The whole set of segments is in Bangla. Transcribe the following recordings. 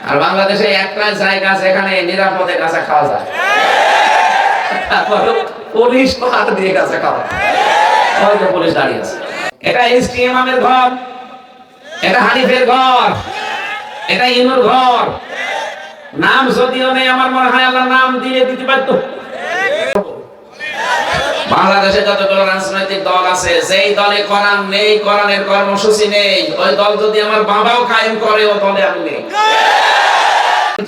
আর বাংলাদেশে একটা জায়গা যেখানে নিরাপদে কাঁচা খাওয়া যায়, তারপর পুলিশ পাহাড় দিয়ে কাঁচা খাওয়া, হয়তো পুলিশ দাঁড়িয়ে আছে। এটা ইমামের ঘর, এটা হানিফের ঘর, এটা ইনুর ঘর। নাম যদিও নেই, আমার মনে হয় আল্লাহ নাম দিয়ে দিতে পারত। বাংলাদেশে যতগুলো রাজনৈতিক দল আছে, যেই দলে কোরআন নেই, কোরআনের কর্মসূচি নেই, ওই দল যদি আমার বাবাও কায়েম করে, ও দলে আমি নেই।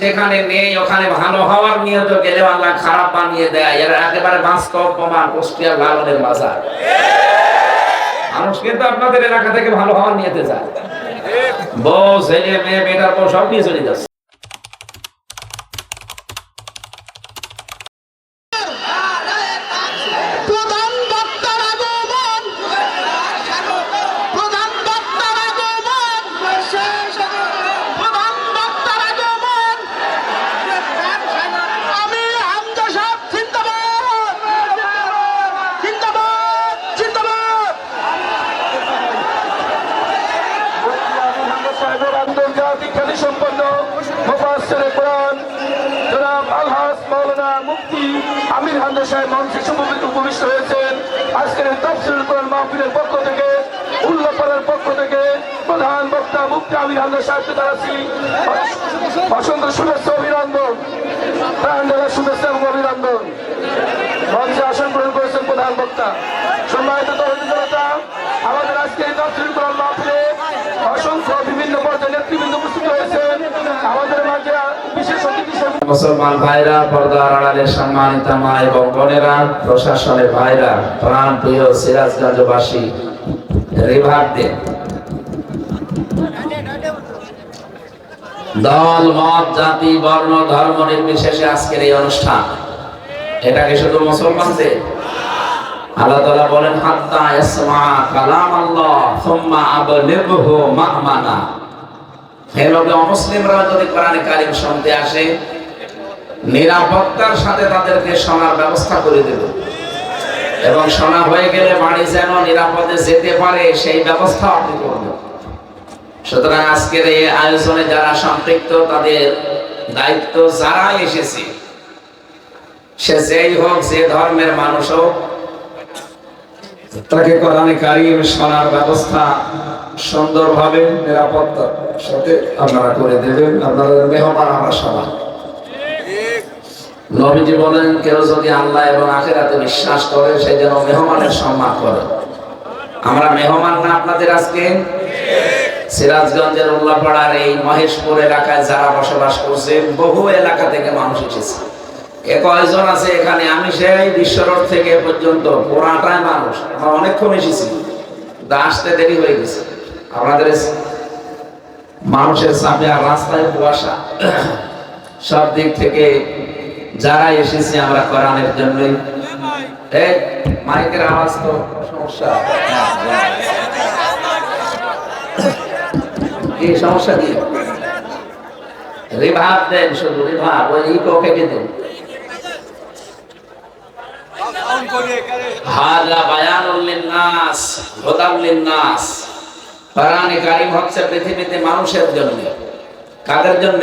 যেখানে নেই ওখানে ভালো হওয়ার নিয়ত গেলে আল্লাহ খারাপ বানিয়ে দেয়। এর একেবারে বাস্তব প্রমাণ কুষ্টিয়া লালনের বাজার। মানুষ কিন্তু আপনাদের এলাকা থেকে ভালো হওয়ার নিয়তে যায়, বউ ছেলে মেয়ে বেটার বউ সব নিয়ে চলে যাচ্ছে। আমির হামজা সাহেব মঞ্চে উপবিষ্ট হয়েছেন। আজকের তাফসীরুল কোরআন মাহফিলের পক্ষ থেকে, উল্লাপাড়ার পক্ষ থেকে প্রধান বক্তা মুফতি আমির হামজা সাহেবকে জানাচ্ছি অসংখ্য শুভেচ্ছা অভিনন্দন, প্রাণ ঢালা শুভেচ্ছা এবং অভিনন্দন। মঞ্চে আসন গ্রহণ করেছেন প্রধান বক্তা। সম্মানিত তৌহিদি জনতা, আমাদের আজকে তাফসীরুল কোরআন মাহফিলে অসংখ্য বিভিন্ন পর্যায়ে নেতৃবৃন্দ উপস্থিত হয়েছেন। আমাদের মাঝে বিশেষ অতিথি মুসলমান ভাইরা, পর্দার আড়ালের সম্মানিত মা এবং বোনেরা, প্রশাসনের ভাইরা, প্রাণ প্রিয় সিরাজগঞ্জবাসী, রিভারদের দল মত জাতি বর্ণ ধর্ম নির্বিশেষে আজকের এই অনুষ্ঠান, এটাকে শুধু মুসলমানদের। আল্লাহ তাআলা বলেন হাত্তা ইয়াসমা কালাম আল্লাহ সুম্মা আবলিগহু মা'মানা। হে নবী, অমুসলিমরা যদি কোরআনে কারীম শুনতে আসে, নিরাপত্তার সাথে তাদেরকে শোনার ব্যবস্থা করে দেব, এবং শোনা হয়ে গেলে বাড়ি যেন নিরাপদে যেতে পারে সেই ব্যবস্থা আপনি করবেন। সুতরাং আজকের এই আয়োজনে যারা সম্পৃক্ত, তাদের দায়িত্ব, যারা এসেছে সে যেই হোক, যে ধর্মের মানুষ হোক, তাকে কোরআনে কারীম শোনার ব্যবস্থা সুন্দরভাবে নিরাপত্তার সাথে আপনারা করে দেবেন। আপনাদের মেহমান আমরা সবাই। নবীজি বলেন, কেউ যদি আল্লাহ এবং আখিরাতে বিশ্বাস করে, সে যেন মেহমানের সম্মান করে। আমরা মেহমান না আপনাদের? আজকে সিরাজগঞ্জের উল্লাপাড়ার এই মহেশপুর এলাকায় যারা বসবাস করছে, বহু এলাকা থেকে মানুষ এসেছে। কয়জন আছে এখানে? আমি সেই বিশ্ব রোড থেকে পর্যন্ত পুরাটাই মানুষ। আমরা অনেকক্ষণ এসেছি, আসতে দেরি হয়ে গেছে। আপনাদের মানুষের চাপে আর রাস্তায় কুয়াশা, সব দিক থেকে যারা এসেছি আমরা কোরআনের জন্যই। এই মাইকের আওয়াজ তো সমস্যা, এই সমস্যা কি? রিভাব দেন, শুধু রিভাব, ওই ইকো কেটে দেন। হাযা বায়ানুল লিন্নাস হুদাল লিন্নাস। কোরআনে কারীম হচ্ছে পৃথিবীতে মানুষের জন্য। কাদের জন্য?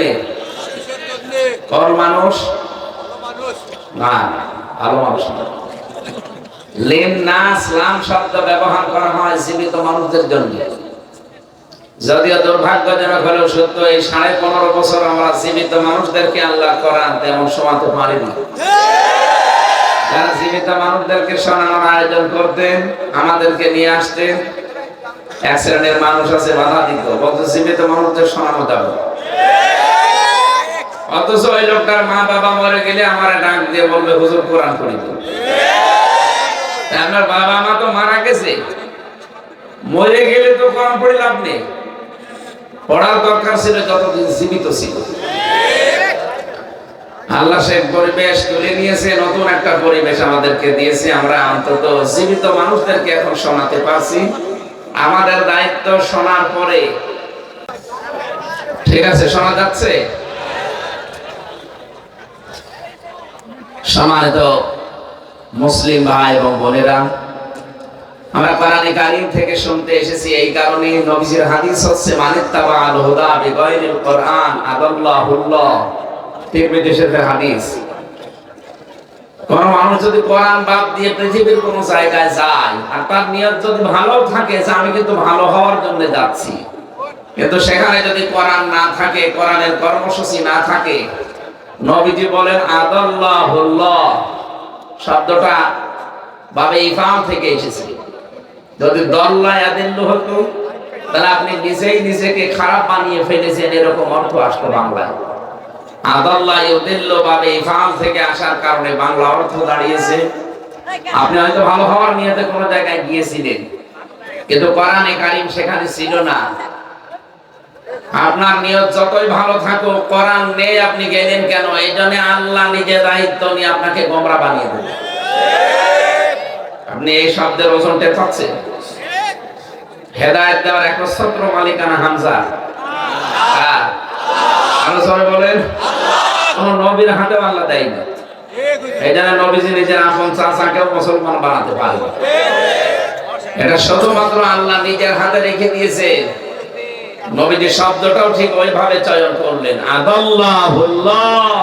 কোন মানুষ? না, ভালো মানুষ না। লিন্নাস, লাম শব্দ ব্যবহার করা হয় জীবিত মানুষদের জন্য। যদিও দুর্ভাগ্যজনক হলেও সত্য, এই 15.5 বছর আমরা জীবিত মানুষদেরকে আল্লাহ কোরআন তেমন শোনাতে পারিনি। যারা জীবিত মানুষদেরকে শোনানোর আয়োজন করতেন, আমাদেরকে নিয়ে আসতেন, এক শ্রেণীর মানুষ আছে বাধা দিত, বলতো জীবিত মানুষদের শোনানো যাবে। অথচ ওই লোকটার মা বাবা মরে গেলে আমার ডাক দিয়ে বলবে, হুজুর কোরআন পড়ি। আপনার বাবা মা তো মারা গেছে, মরে গেলে তো কোরআন পড়ে লাভ নেই। পড়ার দরকার ছিল যতদিন জীবিত ছিল। আল্লাহ সে পরিবেশ তুলে নিয়েছে, নতুন একটা পরিবেশ আমাদেরকে দিয়েছে। আমরা অন্তত জীবিত মানুষদেরকে এখন শোনাতে পারছি। আমাদের দায়িত্ব শোনার পরে, ঠিক আছে, শোনা যাচ্ছে। সম্মানিত মুসলিম ভাই এবং বোনেরা, আমরা কোরআনে কারীম থেকে শুনতে এসেছি, এই কারণে নবীজির হাদিস হচ্ছে মানিত্তাবা আল হুদা বিগাইরিল কোরআন আদাল্লাহুল্লাহ। তিরমিজি শরীফের হাদিস। কোন মানুষ যদি কোরআন বাদ দিয়ে পৃথিবীর কোন জায়গায় যায় আর তার নিয়ত যদি ভালো থাকে যে আমি কিন্তু ভালো হওয়ার জন্য যাচ্ছি, কিন্তু সেখানে যদি কোরআন না থাকে, কোরআনের কর্মসূচি না থাকে, নবীজি বলেন আদাল্লাহুল্লাহ শব্দটা বাবে ইফাম থেকে এসেছে। যদি দল্লা ইয়াদিল্লু হতো তাহলে আপনি নিজেই নিজেকে খারাপ বানিয়ে ফেলেছেন, এরকম অর্থ আসতো বাংলায়। আদাল্লাহ ইউদিল্লু বাবে ইফাম থেকে আসার কারণে বাংলা অর্থ দাঁড়িয়েছে আপনি হয়তো ভালো হওয়ার নিয়তে কোনো জায়গায় গিয়েছিলেন, কিন্তু কোরআনে কারীম সেখানে ছিল না। আপনার নিয়ত যতই ভালো থাকুক, কোরআন নেই আপনি গেলেন কেন? এই জন্য আল্লাহ নিজে দায়িত্ব নিয়ে আপনাকে গোমরা বানিয়ে দেবে। আপনি এই শব্দের ওজন টের পাচ্ছেন? হেদায়েত দেওয়ার একচ্ছত্র মালিকানা হামজা আর আলোচনা বলেন কোন নবীর হাতেও আল্লাহ দেয় না। এই জন্য নবীজি নিজের আপন চাচাকেও মুসলমান বানাতে পারবে। এটা শুধুমাত্র আল্লাহ নিজের হাতে রেখে দিয়েছে। নবীজি শব্দটাও ঠিক ওইভাবে চয়ন করলেন, আদাল্লাহুল্লাহ।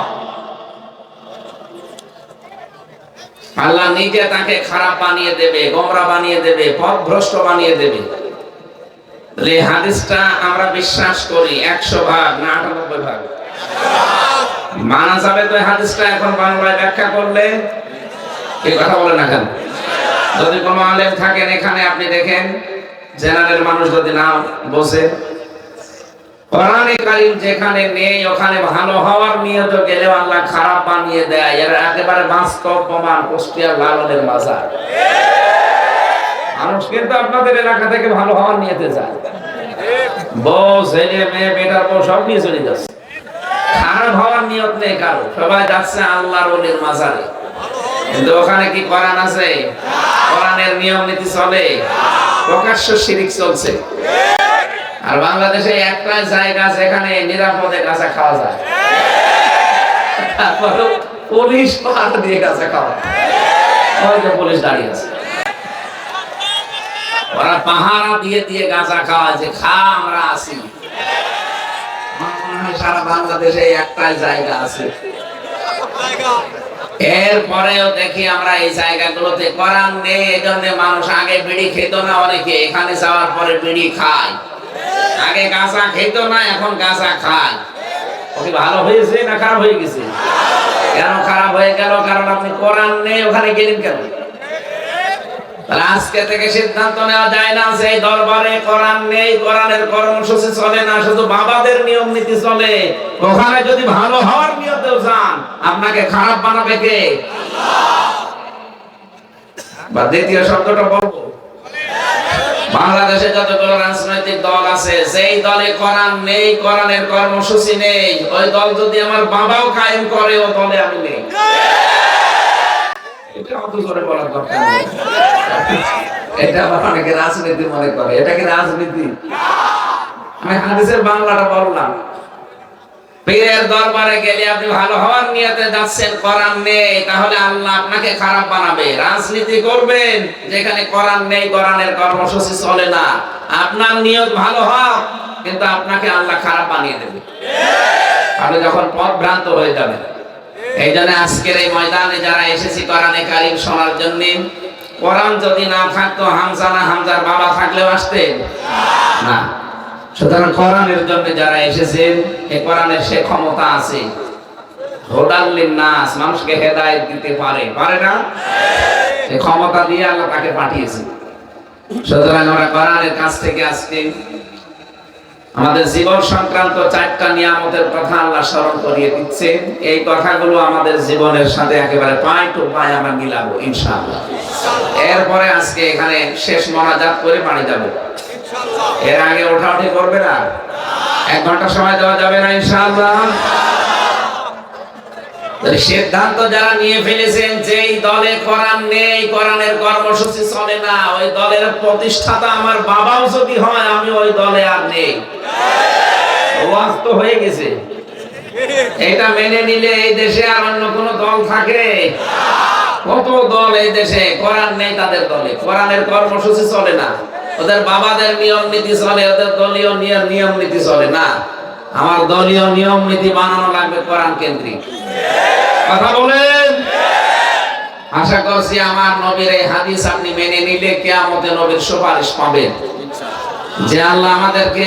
আল্লাহ নিজে তাকে খারাপ বানিয়ে দেবে, গোমরা বানিয়ে দেবে, পথভ্রষ্ট বানিয়ে দেবে। এই হাদিসটা আমরা বিশ্বাস করি 100 ভাগ না 98 ভাগ মানা যাবে। তো এই হাদিসটা এখন বাংলায় ব্যাখ্যা করলে এই কথা বলে না কেন? যদি কোনো আলেম থাকেন এখানে, আপনি দেখেন জেনারেল মানুষ যদি না বসে, কোরআনে কারীম যেখানে নেই ওখানে ভালো হওয়ার নিয়ত গেলেও আল্লাহ খারাপ বানিয়ে দেয়। এর একেবারে বাস্তব প্রমাণ কুষ্টিয়ার লালনের মাজার। মানুষ কিন্তু আপনাদের এলাকা থেকে ভালো হওয়ার নিয়তে যায়, বউ ছেলে মেয়ে বেটার বউ সব নিয়ে চলে যাচ্ছে। খারাপ হওয়ার নিয়ত নেই কারো, সবাই যাচ্ছে আল্লাহর ওলির মাজারে। কিন্তু ওখানে কি কোরআন আছে? কোরআনের নিয়ম নীতি চলে? প্রকাশ্য শিরিক চলছে। আর বাংলাদেশে একটা জায়গা যেখানে নিরাপদে গাঁজা খাওয়া যায়, তারপরে পুলিশ পাহাড় দিয়ে গাঁজা খাওয়া, হয়তো পুলিশ দাঁড়িয়ে আছে, ওরা পাহারা দিয়ে দিয়ে গাঁজা খাওয়া, যে খা আমরা আছি। সারা বাংলাদেশে একটাই জায়গা আছে। এরপরেও দেখি আমরা এই জায়গাগুলোতে কোরআন নেই, এজন্য মানুষ আগে বিড়ি খেত না, অনেকে এখানে যাওয়ার পরে বিড়ি খায়। আগে গাঁজা খেত না, এখন গাঁজা খায়। ওকে ভালো হয়েছে না খারাপ হয়ে গেছে? কেন খারাপ হয়ে গেল? কারণ আপনি কোরআন নেই, ওখানে গেলেন কেন? আজকে থেকে সিদ্ধান্ত নেওয়া যায় না যে দরবারে কোরআন নেই, কোরআনের কর্মসূচি চলে না, শুধু বাবাদের নিয়ম নীতি চলে। ওখানে যদি ভালো হওয়ার নিয়তেও যান, আপনাকে খারাপ বানাবে কে? বা দ্বিতীয় শব্দটা বলবো, বাংলাদেশে যতগুলো রাজনৈতিক দল আছে, যেই দলে কোরআন নেই, কোরআনের কর্মসূচি নেই, ওই দল যদি আমার বাবাও কায়েম করে, ও দলে আমি নেই। এটা অত জোরে বলার দরকার নেই। এটা আবার অনেকে রাজনীতি মনে করে। এটা কি রাজনীতি? আমি হাদিসের বাংলাটা বললাম। পীরের দরবারে গেলে আপনি ভালো হওয়ার নিয়তে যাচ্ছেন, কোরআন নেই, তাহলে আল্লাহ আপনাকে খারাপ বানাবে। রাজনীতি করবেন যেখানে কোরআন নেই, কোরআনের কর্মসূচি চলে না, আপনার নিয়ত ভালো হোক, কিন্তু আপনাকে আল্লাহ খারাপ বানিয়ে দেবে। আপনি যখন পথ ভ্রান্ত হয়ে যাবেন। এই জন্য আজকের এই ময়দানে যারা এসেছি কোরআনে কারীম শোনার জন্য, কোরআন যদি না থাকতো হামজা না হামজার বাবা থাকলেও আসতেন না। সুতরাং কোরআনের জন্য যারা এসেছেন, এই কোরআনের সে ক্ষমতা আছে, হুদাল লিন্নাস, মানুষকে হেদায়েত দিতে পারে, পারে না? এই ক্ষমতা দিয়ে আল্লাহ তাকে পাঠিয়েছেন। সুতরাং আমরা কোরআনের কাছ থেকে আজকে আমাদের জীবন সংক্রান্ত 4টা নিয়ামতের কথা আল্লাহ স্মরণ করিয়ে দিচ্ছেন। এই কথাগুলো আমাদের জীবনের সাথে একেবারে পায় টু পায় আমরা মিলাবো ইনশাআল্লাহ। এরপরে আজকে এখানে শেষ মোনাজাত করে বাড়ি যাবো। এর আগে ওঠাউঠি করবে না, 1 ঘন্টা সময় দেওয়া যাবে না ইনশাআল্লাহ। সিদ্ধান্ত যারা নিয়ে ফেলেছেন যে এই দলে কোরআন নেই, কোরআনের কর্মসূচি চলে না, ওই দলের প্রতিষ্ঠাতা আমার বাবাও যদি হয়, আমি ওই দলে আর নেই। ওয়াজ তো হয়ে গেছে। এটা মেনে নিলে এই দেশে আর অন্য কোন দল থাকে? কত দল এই দেশে, কোরআন নেই তাদের দলে, কোরআনের কর্মসূচি চলে না, ওদের বাবাদের নিয়ম নীতি চলে, ওদের দলীয় নিয়ম নীতি চলে না। আমার দলীয় নিয়ম নীতি বানানো লাগবে কোরআন কেন্দ্রিক। কথা বলেন। আশা করছি আমার নবীর এই হাদিস আপনি মেনে নিলে কিয়ামতে নবীর সুপারিশ পাবেন, যে আল্লাহ আমাদেরকে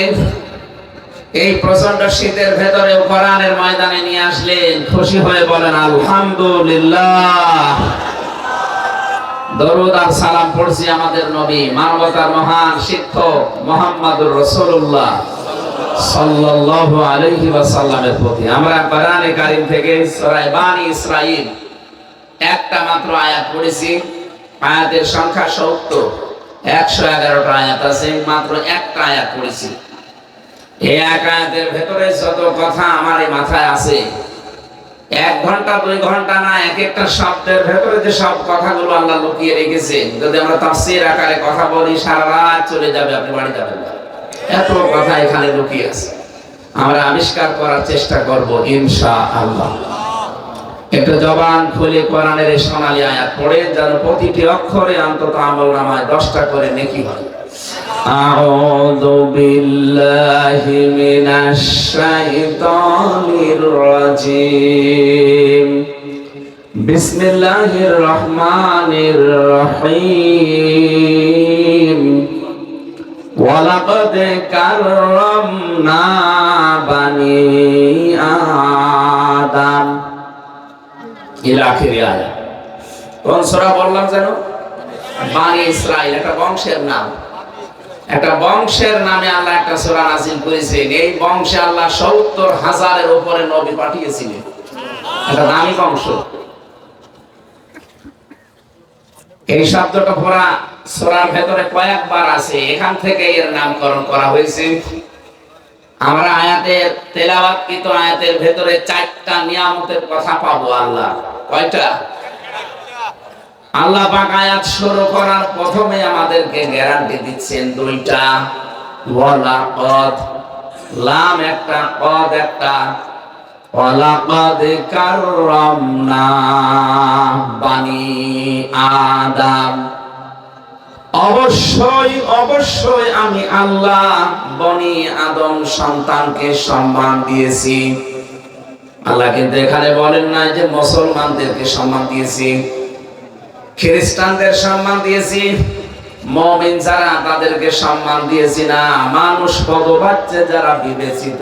এই প্রচন্ড শীতের ভেতরে কোরআনের ময়দানে নিয়ে আসলেন। খুশি হয়ে বলেন আলহামদুলিল্লাহ। দরুদ আর সালাম পড়ছি আমাদের নবী, মানবতার মহান শিক্ষক মুহাম্মদুর রাসূলুল্লাহ সাল্লাল্লাহু আলাইহি ওয়াসাল্লামের প্রতি। আমরা কোরআনে কারীম থেকে সূরা বানী ইসরাঈল একটা মাত্র আয়াত পড়েছি। আয়াতের সংখ্যা 70, 111টা আয়াত আছে, মাত্র একটা আয়াত পড়েছি। এই এক আয়াতের ভেতরে যত কথা আমার এই মাথায় আছে, 1 ঘন্টা 2 ঘন্টা না, এক একটা শব্দের ভেতরে যে সব কথাগুলো আল্লাহ লুকিয়ে রেখেছেন, যদি আমরা তাফসীর আকারে কথা বলি সারা রাত চলে যাবে, আপনি বাড়ি যাবেন না। এত কথা এখানে লুকিয়ে আছে, আমরা আবিষ্কার করার চেষ্টা করব ইনশাআল্লাহ। একটু জবান খুলে কোরআনের এই সোনালী আয়াত পড়ে যেন প্রতিটি অক্ষরে অন্তত আমলনামায় 10টা করে নেকি হয়। আউযু বিল্লাহি মিনাশ শাইতানির রাজীম। বিসমিল্লাহির রহমানির রহিম। ওয়ালাকাদ কাররামনা বানি আদম। ইলা আখিরি আয়াত। কোন সূরা বললাম জানো? বানি ইসরাইল, একটা বংশের নাম। একটা বংশের নামে আল্লাহ একটা সূরা নাযিল করেছেন। এই বংশে আল্লাহ 70,000-এর উপরে নবী পাঠিয়েছিলেন। একটা দামি বংশ। এই শব্দটা পুরা সূরার ভেতরে কয়েকবার আছে, এখান থেকে এর নামকরণ করা হয়েছে। আমরা আয়াতের তেলাওয়াতকৃত আয়াতের ভেতরে 4টা নিয়ামতের কথা পাবো। আল্লাহ কয়টা? আল্লাহ পাক আয়াত শুরু করার প্রথমে আমাদেরকে গ্যারান্টি দিচ্ছেন 2টা। ওয়ালাকাদ, লাম একটা, কদ একটা। ওয়ালাকাদ কাররামনা বানি আদম। অবশ্যই অবশ্যই আমি আল্লাহ বনি আদম সন্তানকে সম্মান দিয়েছি। আল্লাহ কিন্তু এখানে বলেন না যে মুসলমানদেরকে সম্মান দিয়েছি, খ্রিস্টানদের সম্মান দিয়েছি, মুমিন যারা তাদেরকে সম্মান দিয়েছি না। মানুষ পদবাচ্চা যারা বিবেচিত,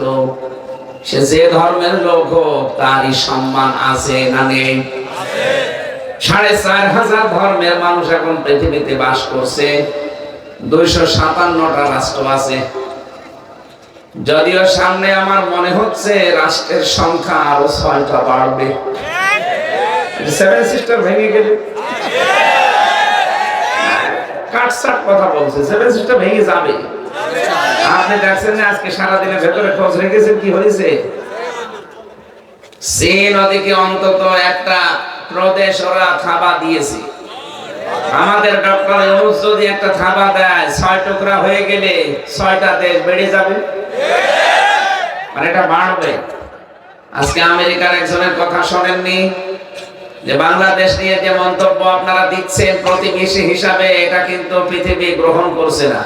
সে যে ধর্মের লোক হোক, তারই সম্মান আছে না নেই? 4,500 ধর্মের মানুষ এখন পৃথিবীতে বাস করছে, 257টা রাষ্ট্র আছে। যদিও সামনে আমার মনে হচ্ছে রাষ্ট্রের সংখ্যা আরো 6টা বাড়বে। 7 সিস্টার ভেঙে গেলে কাটসাট কথা বলছে, 7 সিস্টার ভেঙে যাবে। আপনি দেখছেন না আজকে সারাদিনের ভেতরে খোঁজ রেখেছেন কি হয়েছে? চীন ওদিকে অন্তত একটা প্রদেশ ওরা থাবা দিয়েছে। আমাদের ডক্টর ইউনূস যদি একটা থাবা দেয়, 6 টুকরা হয়ে গেলে 6টা দেশ বেড়ে যাবে, মানে এটা বাড়বে। আজকে আমেরিকার একজনের কথা শোনেননি যে বাংলাদেশ নিয়ে যে মন্তব্য আপনারা দিচ্ছেন প্রতিবেশী হিসাবে, এটা কিন্তু পৃথিবী গ্রহণ করছে না।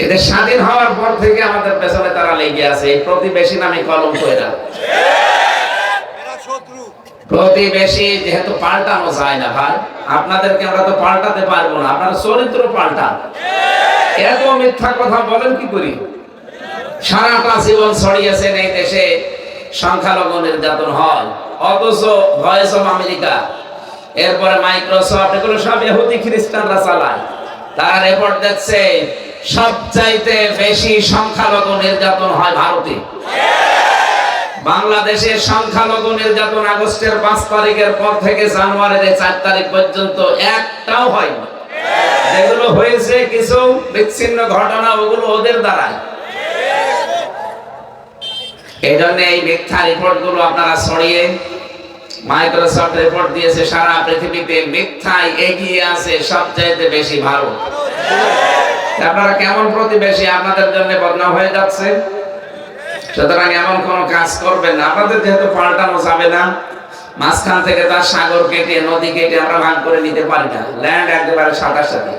এদের স্বাধীন হওয়ার পর থেকে আমাদের পেছনে তারা লেগে আছে, এই প্রতিবেশী নামে কলঙ্ক। এরা প্রতিবেশী যেহেতু পাল্টানো যায় না ভাই, আপনাদেরকে আমরা তো পাল্টাতে পারবো না, আপনার চরিত্র পাল্টান। এত মিথ্যা কথা বলেন কি করি? সারাটা জীবন ছড়িয়েছেন এই দেশে সংখ্যালঘু নির্যাতন হয়, অথচ ভয়েস অফ আমেরিকা, এরপরে মাইক্রোসফট, এগুলো সব ইহুদি খ্রিস্টানরা চালায়। তারা রিপোর্ট দিচ্ছে সবচাইতে বেশি সংখ্যালঘু নির্যাতন হয় ভারতে। বাংলাদেশের সংখ্যালঘু নির্যাতন আগস্টের 5 তারিখের পর থেকে জানুয়ারির 4 তারিখ পর্যন্ত একটাও হয়নি। যেগুলো হয়েছে কিছু বিচ্ছিন্ন ঘটনা, ওগুলো ওদের দ্বারাই। এই জন্য এই মিথ্যা রিপোর্ট গুলো আপনারা ছড়িয়ে, মাইক্রোসফট রিপোর্ট দিয়েছে সারা পৃথিবীতে মিথ্যায় এগিয়ে আছে সবচাইতে বেশি ভারত। আপনারা কেমন প্রতিবেশী, আপনাদের জন্য বদনাম হয়ে যাচ্ছে। সুতরাং এমন কোন কাজ করবেন না, আপনাদের যেহেতু পাল্টানো যাবে না, মাঝখান থেকে তার সাগর কেটে নদী কেটে আমরা ভাগ করে নিতে পারি না, ল্যান্ড একেবারে সাথে সাথে।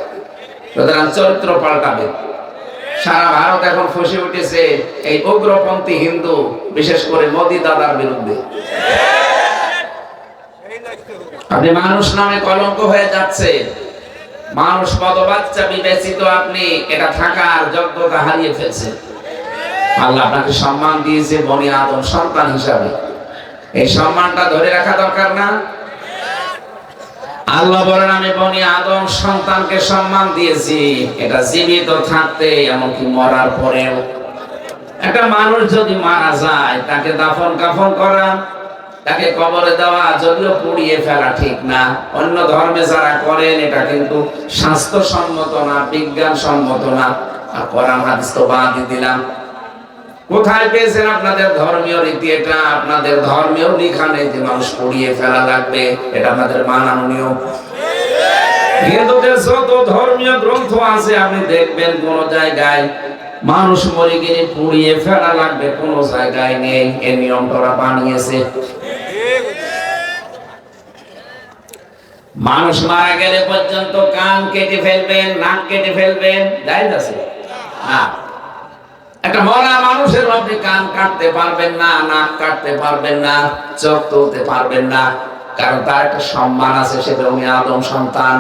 সুতরাং চরিত্র পাল্টাবে। সারা ভারত এখন ফুঁসে উঠেছে এই উগ্রপন্থী হিন্দু, বিশেষ করে মোদি দাদার বিরুদ্ধে। আপনি মানুষ নামে কলঙ্ক হয়ে যাচ্ছে, মানুষ পদবাচ্চা বিবেচিত, আপনি এটা থাকার যোগ্যতা হারিয়ে ফেলছে। আল্লাহ আপনাকে সম্মান দিয়েছে বনি আদম সন্তান হিসাবে, এই সম্মানটা ধরে রাখা দরকার না? আল্লাহ বলেন আমি বনি আদম সন্তানকে সম্মান দিয়েছি, এটা জীবিত থাকতে এমনকি মরার পরেও। একটা মানুষ যদি মারা যায় তাকে দাফন কাফন করা, তাকে কবরে দেওয়া, যদিও পুড়িয়ে ফেলা ঠিক না, অন্য ধর্মে যারা করেন এটা কিন্তু স্বাস্থ্যসম্মত না, বিজ্ঞান সম্মত না। আর কোরআন হাদিস তো বাদই দিলাম। কোথায় পেয়েছেন আপনাদের ধর্মীয় রীতি? এটা আপনাদের ধর্মীয় লিখা নেই যে মানুষ পুড়িয়ে ফেলা লাগবে, এটা আপনাদের মানানো নিয়ম। হিন্দুদের যত ধর্মীয় গ্রন্থ আছে আপনি দেখবেন কোন জায়গায় মানুষ মরে গেলে পুড়িয়ে ফেলা লাগবে, কোন জায়গায় নেই। এই নিয়মটা ওরা বানিয়েছে। মানুষ মারা গেলে পর্যন্ত কান কেটে ফেলবেন, নাক কেটে ফেলবেন, জায়েজ আছে না? একটা মরা মানুষের আপনি কান কাটতে পারবেন না, নাক কাটতে পারবেন না, চোখ তুলতে পারবেন না, কারণ তার একটা সম্মান আছে, সেটা উনি আদম সন্তান।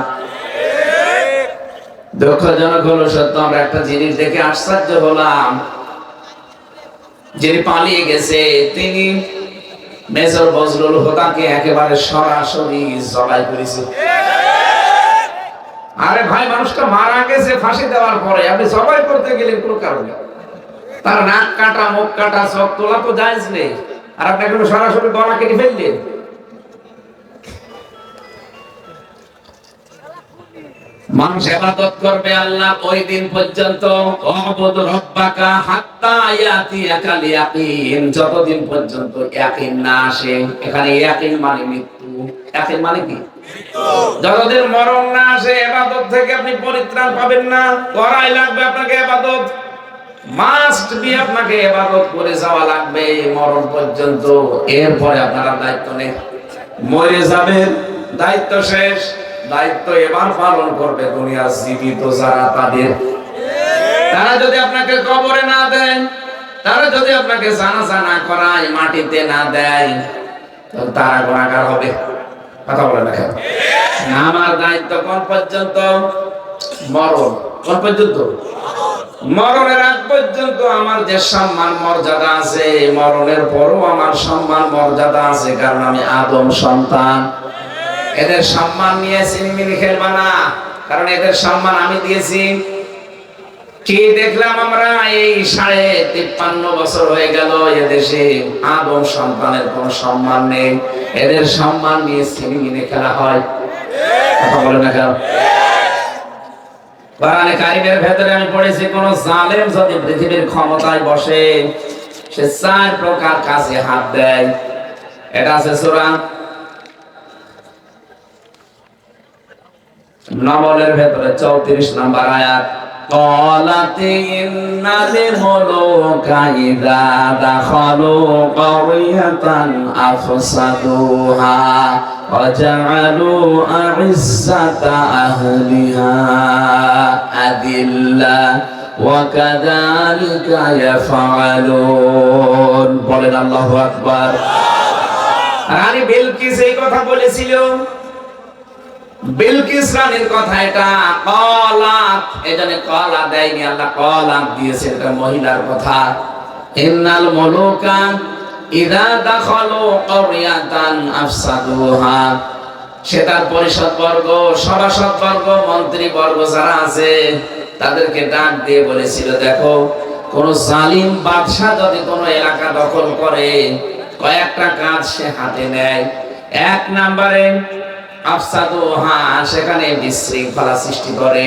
দুঃখজনক হলো সত্য, আমরা একটা জিনিস দেখে আশ্চর্য হলাম। যিনি পালিয়ে গেছে তিনি মেজর বজলুল হুদাকে একেবারে সরাসরি জবাই করেছে। আরে ভাই, মানুষটা মারা গেছে ফাঁসি দেওয়ার পরে আপনি জবাই করতে গেলেন কোন কারণে? তার নাক কাটা, মুখ কাটা, চোখ তোলা তো জায়েজ নেই, আর আপনি এখন সরাসরি গলা কেটে ফেললেন। মানুষ ইবাদত করবে আল্লাহ ওই দিন পর্যন্ত, ওয়াবুদ রাব্বাকা হাত্তা ইয়াতিয়াকাল ইয়াকিন, যতদিন পর্যন্ত ইয়াকিন না আসে। এখানে ইয়াকিন মানে মৃত্যু, ইয়াকিন মানে কি? যতদিন মরণ না আসে ইবাদত থেকে আপনি পরিত্রাণ পাবেন না। করাই লাগবে আপনাকে ইবাদত, মাস্ট বি, আপনাকে ইবাদত করে যাওয়া লাগবে মরণ পর্যন্ত। এরপরে আপনারা দায়িত্ব নেই, মরে যাবেন, দায়িত্ব শেষ। দায়িত্ব এবার পালন করবে দুনিয়ার জীবিত যারা, তারা যদি আপনাকে কবরে না দেন, তারা যদি আপনাকে জানাজা না করায়, মাটিতে না দেয়, তাহলে তারা গুনাহগার হবে। কথা বলে না কেন? আমার দায়িত্ব কোন পর্যন্ত? মরণ। কোন পর্যন্ত? মরণের আগ পর্যন্ত আমার যে সম্মান মর্যাদা আছে, মরণের পরও আমার সম্মান মর্যাদা আছে, কারণ আমি আদম সন্তান। এদের সম্মান নিয়ে সিনেমিনি খেলবা না, কারণ এদের সম্মান আমি দিয়েছি। কি দেখলাম আমরা এই 53.5 বছর হয়ে গেল এদেশে আদম সন্তানের কোন সম্মান নেই। এদের সম্মান নিয়ে সিনেমিনি খেলা হয়। কথা বলে না কেন? কোরআনে কারীমের ভেতরে আমি পড়েছি, কোন জালেম যদি পৃথিবীর ক্ষমতায় বসে, সে 4 প্রকার কাজে হাত দেয়। এটা আছে সূরা নামলের ভেতরে 34 নম্বর আয়াত। ক্বালাতি ইন্নাল মুলুকা ইযা দাখালু ক্বারিয়াতান আফসাদুহা ওয়া জাআলু আ'ইজ্জাতা আহলিহা আদিল্লা ওয়া কাযালিকা ইয়াফআলুন। বলেন আল্লাহু আকবার। রানী বিলকিস এই কথা বলেছিল, বিলকিস রানীর কথা এটা। ক্বালাত, এখানে ক্বালা দেয়নি, আল্লাহ ক্বালাত দিয়েছে, এটা মহিলার কথা। ইন্নাল মুলুকা ইযা দাখালু ক্বারিয়াতান আফসাদুহা, সে তার পরিষদ বর্গ, সভাসদ বর্গ, মন্ত্রী বর্গ যারা আছে তাদেরকে ডাক দিয়ে বলেছিল, দেখো কোন জালিম বাদশা যদি কোন এলাকা দখল করে, কয়েকটা কাজ সে হাতে নেয়। 1 নম্বরে আফসাদুহা, সেখানে বিশৃঙ্খলা সৃষ্টি করে।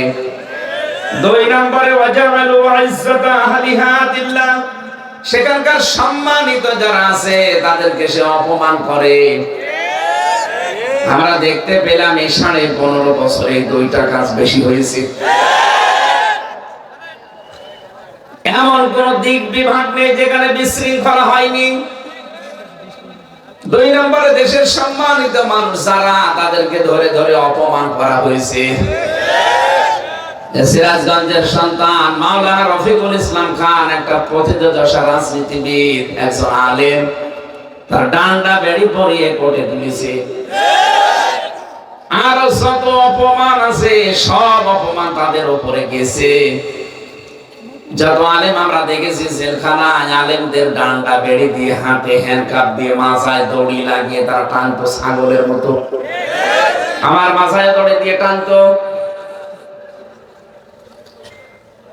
2 নম্বরে ওয়াজালু ইজ্জাতা আহলিহা দিল্লাহ, সেখানকার সম্মানিত যারা আছে তাদেরকে সে অপমান করে। আমরা দেখতে পেলাম এই 15.5 বছরে 2টা কাজ বেশি হয়েছে। এমন কোন দিক বিভাগ নেই যেখানে বিশৃঙ্খলা হয়নি। দুই নম্বরে দেশের সম্মানিত মানুষ যারা, তাদেরকে ধরে ধরে অপমান করা হয়েছে। সিরাজগঞ্জের সন্তান মাওলানা রফিকুল ইসলাম খান একটা প্রথিতযশা রাজনীতিবিদ, একজন আলেম, তার ডান্ডা বেড়ি পরিয়ে কোর্টে তুলেছে। আর যত অপমান আছে সব অপমান তাদের উপরে গেছে। যত আলেম আমরা দেখেছি জেলখানায়, আলেমদের ডান্ডা বেড়ি দিয়ে, হাতে হ্যান্ডকাপ দিয়ে, মাথায় দড়ি লাগিয়ে তারা টানতো ছাগলের মতো। আমার মাথায় দড়ি দিয়ে টানতো।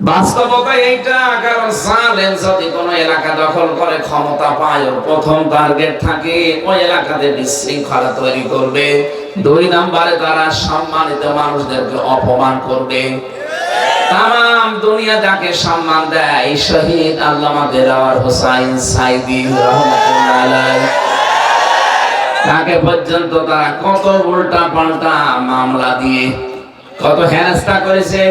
বাস্তবতা এইটা, কারণ জালেম যদি কোন এলাকা দখল করে ক্ষমতা পায়, ওর প্রথম টার্গেট থাকে ওই এলাকাতে বিশৃঙ্খলা তৈরি করবে। দুই নম্বরে তারা সম্মানিত মানুষদেরকে অপমান করবে। তাম দুনিয়া যাকে সম্মান দেয়, শহীদ আল্লামা দেলাওয়ার হোসাইন সাইদি রাহমাতুল্লাহ আলাইহি, তাকে পর্যন্ত তারা কত উল্টা পাল্টা মামলা দিয়ে কত হেনস্থা করেছে।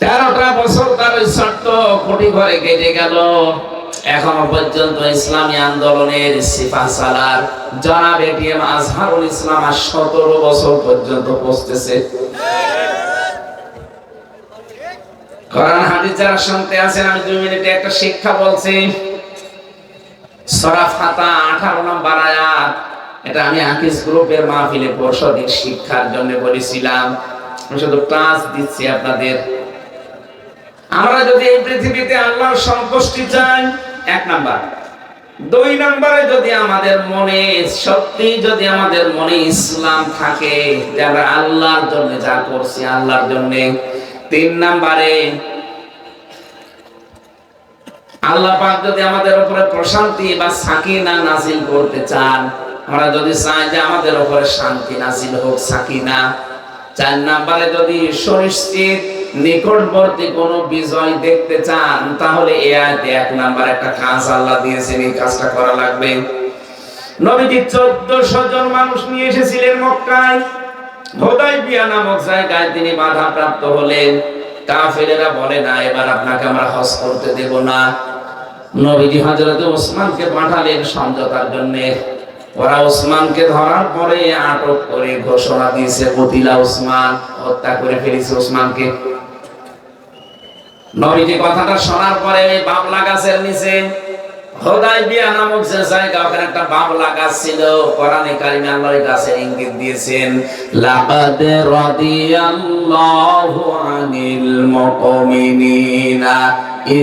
13টা বছর তার ওই ছোট্ট কুটি ঘরে কেটে গেল। এখনো পর্যন্ত ইসলামী আন্দোলনের সিপাহসালার জনাব এটিএম আজহারুল ইসলাম 17 বছর পর্যন্ত পৌঁছতেছে। কোরআন হাদিস যারা শুনতে আছেন, আমি 2 মিনিটে একটা শিক্ষা বলছি। সূরা ফাতিহা 18 নম্বর আয়াত, এটা আমি আকিস গ্রুপের মাহফিলে পরশুদিন শিক্ষার জন্য বলেছিলাম। আমি শুধু ক্লাস দিচ্ছি আপনাদের। আমরা যদি এই পৃথিবীতে আল্লাহর সন্তুষ্টি চাই, 1 নাম্বার। 2 নম্বরে যদি আমাদের মনে সত্যি, যদি আমাদের মনে ইসলাম থাকে, যে আমরা আল্লাহর জন্য যা করছি আল্লাহর জন্য। 3 নম্বরে আল্লাহ পাক যদি আমাদের উপরে প্রশান্তি বা সাকিনা নাযিল করতে চান, আমরা যদি চাই যে আমাদের উপরে শান্তি নাযিল হোক, সাকিনা। 4 নম্বরে যদি সুনিশ্চিত নিকটবর্তী কোন বিজয় দেখতে চান, তাহলে এই আয়াতে 1 নাম্বার একটা কাজ আল্লাহ দিয়েছেন, এই কাজটা করা লাগবে। নবীজি 1400 জন মানুষ নিয়ে এসেছিলেন মক্কায়। হুদায়বিয়া নামক জায়গায় তিনি বাধাপ্রাপ্ত হলেন। কাফেরেরা বলে, না এবার আপনাকে আমরা হজ করতে দেব না। নবীজি হযরত ওসমানকে পাঠালেন সমঝোতার জন্য। ওরা ওসমানকে ধরার পরে আটক করে ঘোষণা দিয়েছে, কতিলা ওসমান, হত্যা করে ফেলেছে ওসমানকে। নবীজি কথাটা শোনার পরে ওই বাবলা গাছের নিচে, হুদায়বিয়া নামক যে জায়গা, ওখানে একটা বাবলা গাছ ছিল। কোরআনে কারিমে আল্লাহ ওই গাছের ইঙ্গিত দিয়েছেন, লাকাদ রাদিয়াল্লাহু আনিল মুমিনিনা ইয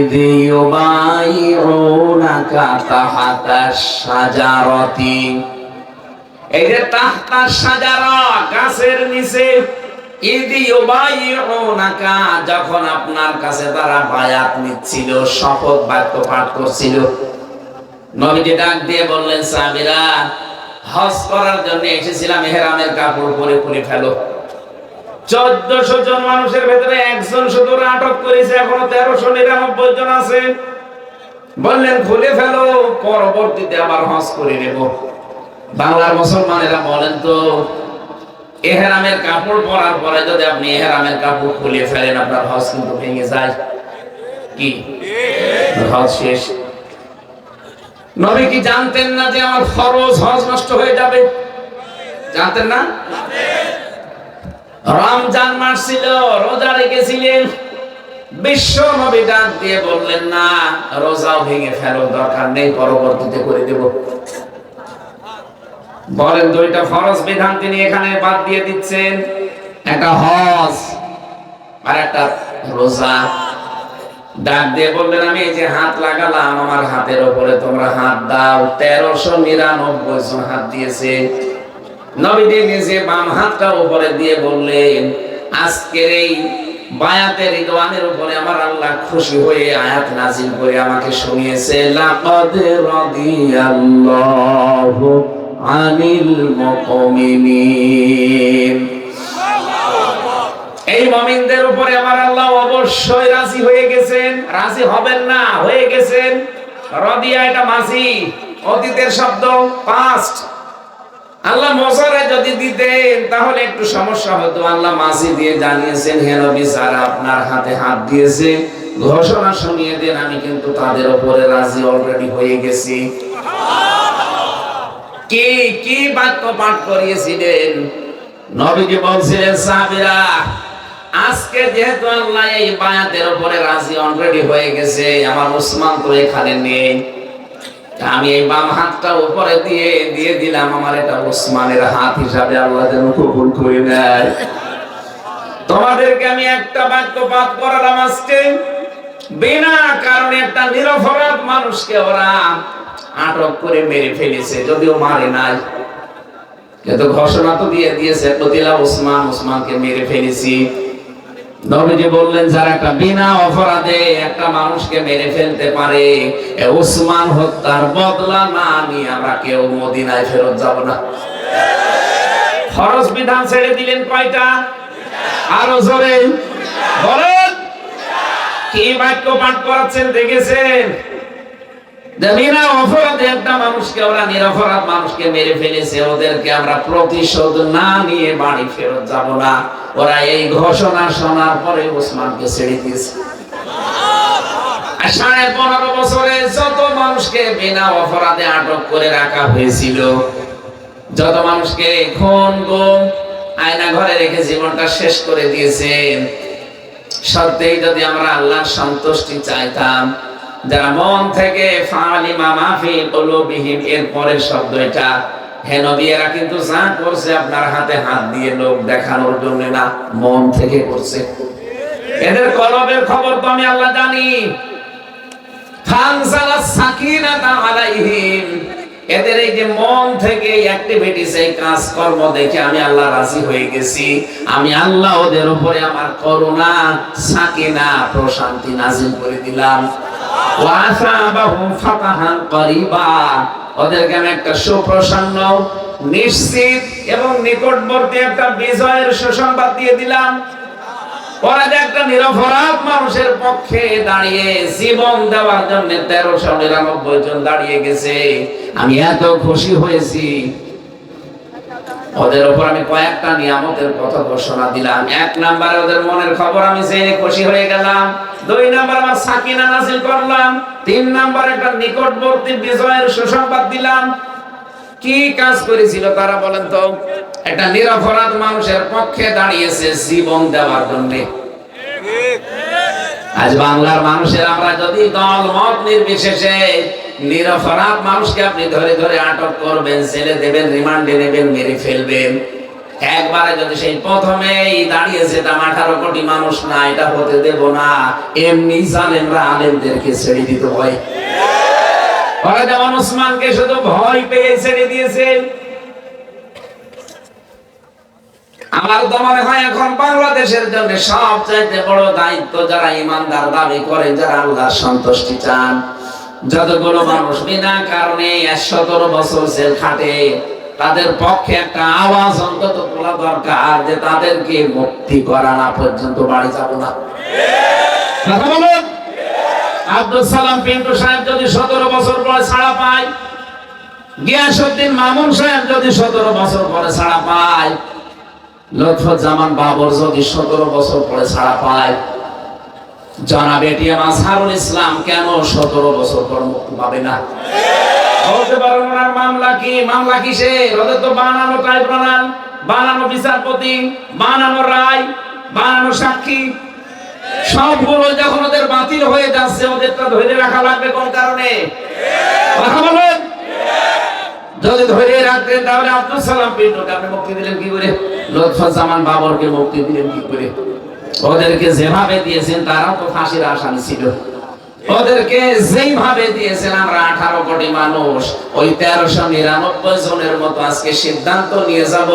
ইউবাইউনাকা তাহতাশ শাজারাতি। এই যে তাহতাশ শাজারা, গাছের নিচে, ইয ইউবাইউনাকা, যখন আপনার কাছে তারা বায়াত নিচ্ছিল, শপথ বাক্য পাঠ করছিল। নবীজি ডাক দিয়ে বললেন, সাহাবীরা, হজ করার জন্য এসেছিলাম, ইহরামের কাপড় পরে খুলে ফেলো। 1400 জন মানুষের ভেতরে একজন শুধু আটক করেছে, এখনো 1399 জন আছে। বললেন খুলে ফেলো, পরবর্তীতে আবার হজ করে নেব। বাংলার মুসলমানেরা বলেন তো, ইহরামের কাপড় পরার পরে যদি আপনি ইহরামের কাপড় খুলে ফেলেন, আপনার হজ কিন্তু ভেঙে যায়। কি হজ শেষ? নবী কি জানতেন না যে আমার ফরজ হজ নষ্ট হয়ে যাবে? জানতেন না? রমজান মাস ছিল, রোজা রেখেছিলেন। বিশ্ব নবী ডাক দিয়ে বললেন, না, রোজাও ভেঙে ফেলো, দরকার নেই, পরবর্তীতে করে দেব। বলেন, 2টা ফরজ বিধান তিনি এখানে বাদ দিয়ে দিচ্ছেন, একটা হজ আর একটা রোজা। ডাক দিয়ে বললেন, আমি এই যে হাত লাগালাম, আমার হাতের উপরে তোমরা হাত দাও। 1399 জন হাত দিয়েছে। নবীজি নিজে বাম হাতটা উপরে দিয়ে বললেন, আজকের এই বায়াতের রিদওয়ানের উপরে আমার আল্লাহ খুশি হয়ে আয়াত নাযিল করে আমাকে শুনিয়েছে, লাকাদ রাদিয়াল্লাহু আনিল মুমিনিন। এই মুমিনদের উপরে আমার আল্লাহ অবশ্যই রাজি হয়ে গেছেন। রাজি হবেন না, হয়ে গেছেন। রাদিয়া এটা মাজি, অতীতের শব্দ, পাস্ট। আল্লাহ মজারে যদি দিতেন তাহলে একটু সমস্যা হতো। আল্লাহ মাজি দিয়ে জানিয়েছেন, হে নবী, যারা আপনার হাতে হাত দিয়েছে ঘোষণা শুনিয়ে দেন, আমি কিন্তু তাদের উপরে রাজি অলরেডি হয়ে গেছি। কি কি বাক্য পাঠ করিয়েছিলেন? নবীজি বলছিলেন, সাহাবীরা আজকে যেহেতু আল্লাহ এই বায়াতের উপরে রাজি অলরেডি হয়ে গেছে, আমার ওসমান তো এখানে নেই, আমি এই বাম হাতটা উপরে দিয়ে দিলাম, আমার এটা ওসমানের হাত হিসাবে আল্লাহ যেন কবুল করে নেয়। তোমাদেরকে আমি একটা বাক্য পাঠ করালাম আজকে, বিনা কারণে একটা নিরপরাধ মানুষকে ওরা আটক করে মেরে ফেলেছে, যদিও মারে নাই, কিন্তু ঘোষণা তো দিয়ে দিয়েছে কতিলা ওসমানকে মেরে ফেলেছি। নবীজি বললেন, যারা একটা বিনা অপরাধে একটা মানুষকে মেরে ফেলতে পারে, ওসমান হত্যার বদলা না নিয়ে আমরা কেউ মদিনায় ফেরত যাব না। ফরজ বিধান ছেড়ে দিলেন কয়টা? আরো জোরে বলেন। কি বাক্য পাঠ করাচ্ছেন দেখেছেন? বিনা অপরাধে একটা মানুষকে ওরা নিরপরাধ মানুষকে মেরে ফেলেছে, ওদেরকে আমরা প্রতিশোধ না নিয়ে বাড়ি ফেরত যাব না। ওরা এই ঘোষণা শোনার পরে ওসমানকে ছেড়ে দিয়েছে। 15.5 বছরে যত মানুষকে বিনা অপরাধে আটক করে রাখা হয়েছিল, যত মানুষকে খুন গুম আয়না ঘরে রেখে জীবনটা শেষ করে দিয়েছেন, সত্যিই যদি আমরা আল্লাহর সন্তুষ্টি চাইতাম, যারা মন থেকে ফালিমা মাফি কুলুবিহিম, এর পরের শব্দ এটা, হে নবী, এরা কিন্তু যা করছে আপনার হাতে হাত দিয়ে লোক দেখানোর জন্য না, মন থেকে করছে। এদের কলবের খবর তো আমি আল্লাহ জানি। ফানজালাস সাকিনাতা আলাইহিম, এদের এই যে মন থেকে অ্যাক্টিভিটিস, এই কাজকর্ম দেখে আমি আল্লাহ রাজি হয়ে গেছি। আমি আল্লাহ ওদের উপরে আমার করুণা, সাকিনা, প্রশান্তি নাজিল করে দিলাম। ওয়াসাবাহুম ফাতাহান করিবা, ওদেরকে আমি একটা সুপ্রসন্ন, নিশ্চিত এবং নিকটবর্তী একটা বিজয়ের সুসংবাদ দিয়ে দিলাম। ওরা যে একটা নিরপরাধ মানুষের পক্ষে দাঁড়িয়ে জীবন দেওয়ার জন্য 1399 জন দাঁড়িয়ে গেছে, আমি এত খুশি হয়েছি। ওদের উপর আমি কয়েকটা নিয়ামতের কথা ঘোষণা দিলাম। 1 নম্বরে ওদের মনের খবর আমি জেনে খুশি হয়ে গেলাম। 2 নম্বর আমার সাকিনা নাযিল করলাম। 3 নম্বর একটা নিকটবর্তী বিজয়ের সুসংবাদ দিলাম। কি কাজ করেছিল তারা বলেন তো? একটা নিরপরাধ মানুষের পক্ষে দাঁড়িয়েছে জীবন দেওয়ার জন্য। আজ বাংলার মানুষের আমরা যদি দল মত নির্বিশেষে নিরপরাধ মানুষকে আপনি ধরে ধরে আটক করবেন, ছেলে দেবেন, রিমান্ডে নেবেন, মেরে ফেলবেন, একবারে যদি সেই প্রথমেই দাঁড়িয়েছে তা 18 কোটি মানুষ না, এটা হতে দেব না। এমনি জালেমরা আলেমদেরকে ছেড়ে দিতে হয়। ওরা যেমন ওসমানকে শুধু ভয় পেয়ে ছেড়ে দিয়েছে, আমার তো মনে হয় এখন বাংলাদেশের জন্য সবচাইতে বড় দায়িত্ব, যারা ইমানদার দাবি করে, যারা আল্লাহর সন্তুষ্টি চান, যতগুলো মানুষ বিনা কারণে 17 বছর জেল খাটে, তাদের পক্ষে একটা আওয়াজ অন্তত তোলা দরকার যে তাদেরকে মুক্তি করা না পর্যন্ত বাড়ি যাব না। কথা বলুন। আব্দুল সালাম পিন্টু সাহেব যদি 17 বছর পরে ছাড়া পায়, গিয়াসউদ্দিন মামুন সাহেব যদি 17 বছর পরে ছাড়া পায়, লুৎফুজ্জামান বাবর যদি 17 বছর পরে ছাড়া পায়, জনাব এটিএম আজহারুল ইসলাম কেন 17 বছর পর মুক্তি পাবে না? বলতে পারেন ওনার মামলা কি? মামলা কিসের? ওদের তো বানানো ট্রাইব্যুনাল, বানানো বিচারপতি, বানানো রায়, বানানো সাক্ষী, সবগুলো যখন ওদের বাতিল হয়ে যাচ্ছে, ওদেরটা ধরে রাখা লাগবে কোন কারণে? কথা বলেন। যদি ধরে রাখতেন তাহলে আব্দুল সালাম পিন্টুকে আপনি মুক্তি দিলেন কি করে? লুৎফুজ্জামান বাবরকে মুক্তি দিলেন কি করে? ওদেরকে যেভাবে দিয়েছেন তারাও তো ফাঁসির আসামি ছিল। ওদেরকে যেইভাবে দিয়েছেন আমরা 18 কোটি মানুষ ওই 1399 জনের মতো আজকে সিদ্ধান্ত নিয়ে যাব,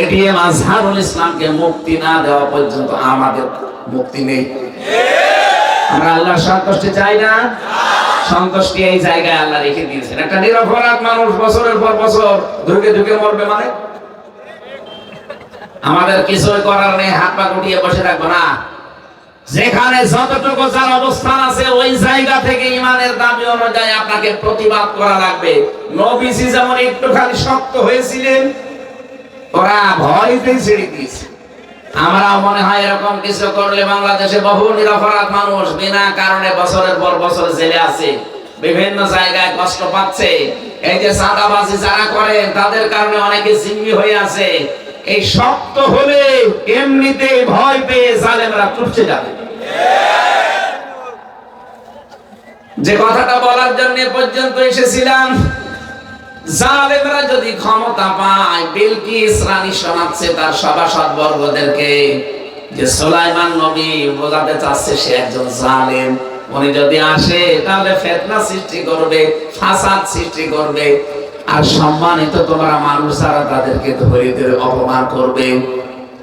এটিএম আজহারুল ইসলামকে মুক্তি না দেওয়া পর্যন্ত আমাদের মুক্তি নেই। আমরা আল্লাহর সন্তুষ্টি চাই না? সন্তুষ্টি এই জায়গায় আল্লাহ রেখে দিয়েছেন। একটা নিরপরাধ মানুষ বছরের পর বছর ধুকে ধুকে মরবে মানে আমাদের কিছুই করার নেই, হাত পা গুটিয়ে বসে থাকবো না। যেখানে যতটুকু যার অবস্থান আছে ওই জায়গা থেকে ইমানের দাবি অনুযায়ী আপনাকে প্রতিবাদ করা লাগবে। নবীজি যেমন একটু খালি শক্ত হয়েছিলেন, ওরা ভয়তে ছেড়ে দিয়েছে। আমরাও মনে হয় এরকম কিছু করলে বাংলাদেশে বহু নিরপরাধ মানুষ বিনা কারণে বছরের পর বছর জেলে আছে, বিভিন্ন জায়গায় কষ্ট পাচ্ছে। এই যে চাঁদাবাজি যারা করেন তাদের কারণে অনেকে জিম্মি হয়ে আছে। এই শক্ত হলে এমনিতে ভয় পেয়ে জালেমরা চুপসে যাবে। যে কথাটা বলার জন্য পর্যন্ত এসেছিলাম, জালেমরা যদি ক্ষমতা পায়, বিলকিস রানী শোনাচ্ছে তার সভাসদ বর্গদেরকে যে সুলাইমান নবী বোঝাতে চাচ্ছে সে একজন জালেম। উনি যদি আসে তাহলে ফিতনা সৃষ্টি করবে, ফাসাদ সৃষ্টি করবে, আর সম্মানিত তোমরা মানুষ যারা তাদেরকে ধরে ধরে অপমান করবে।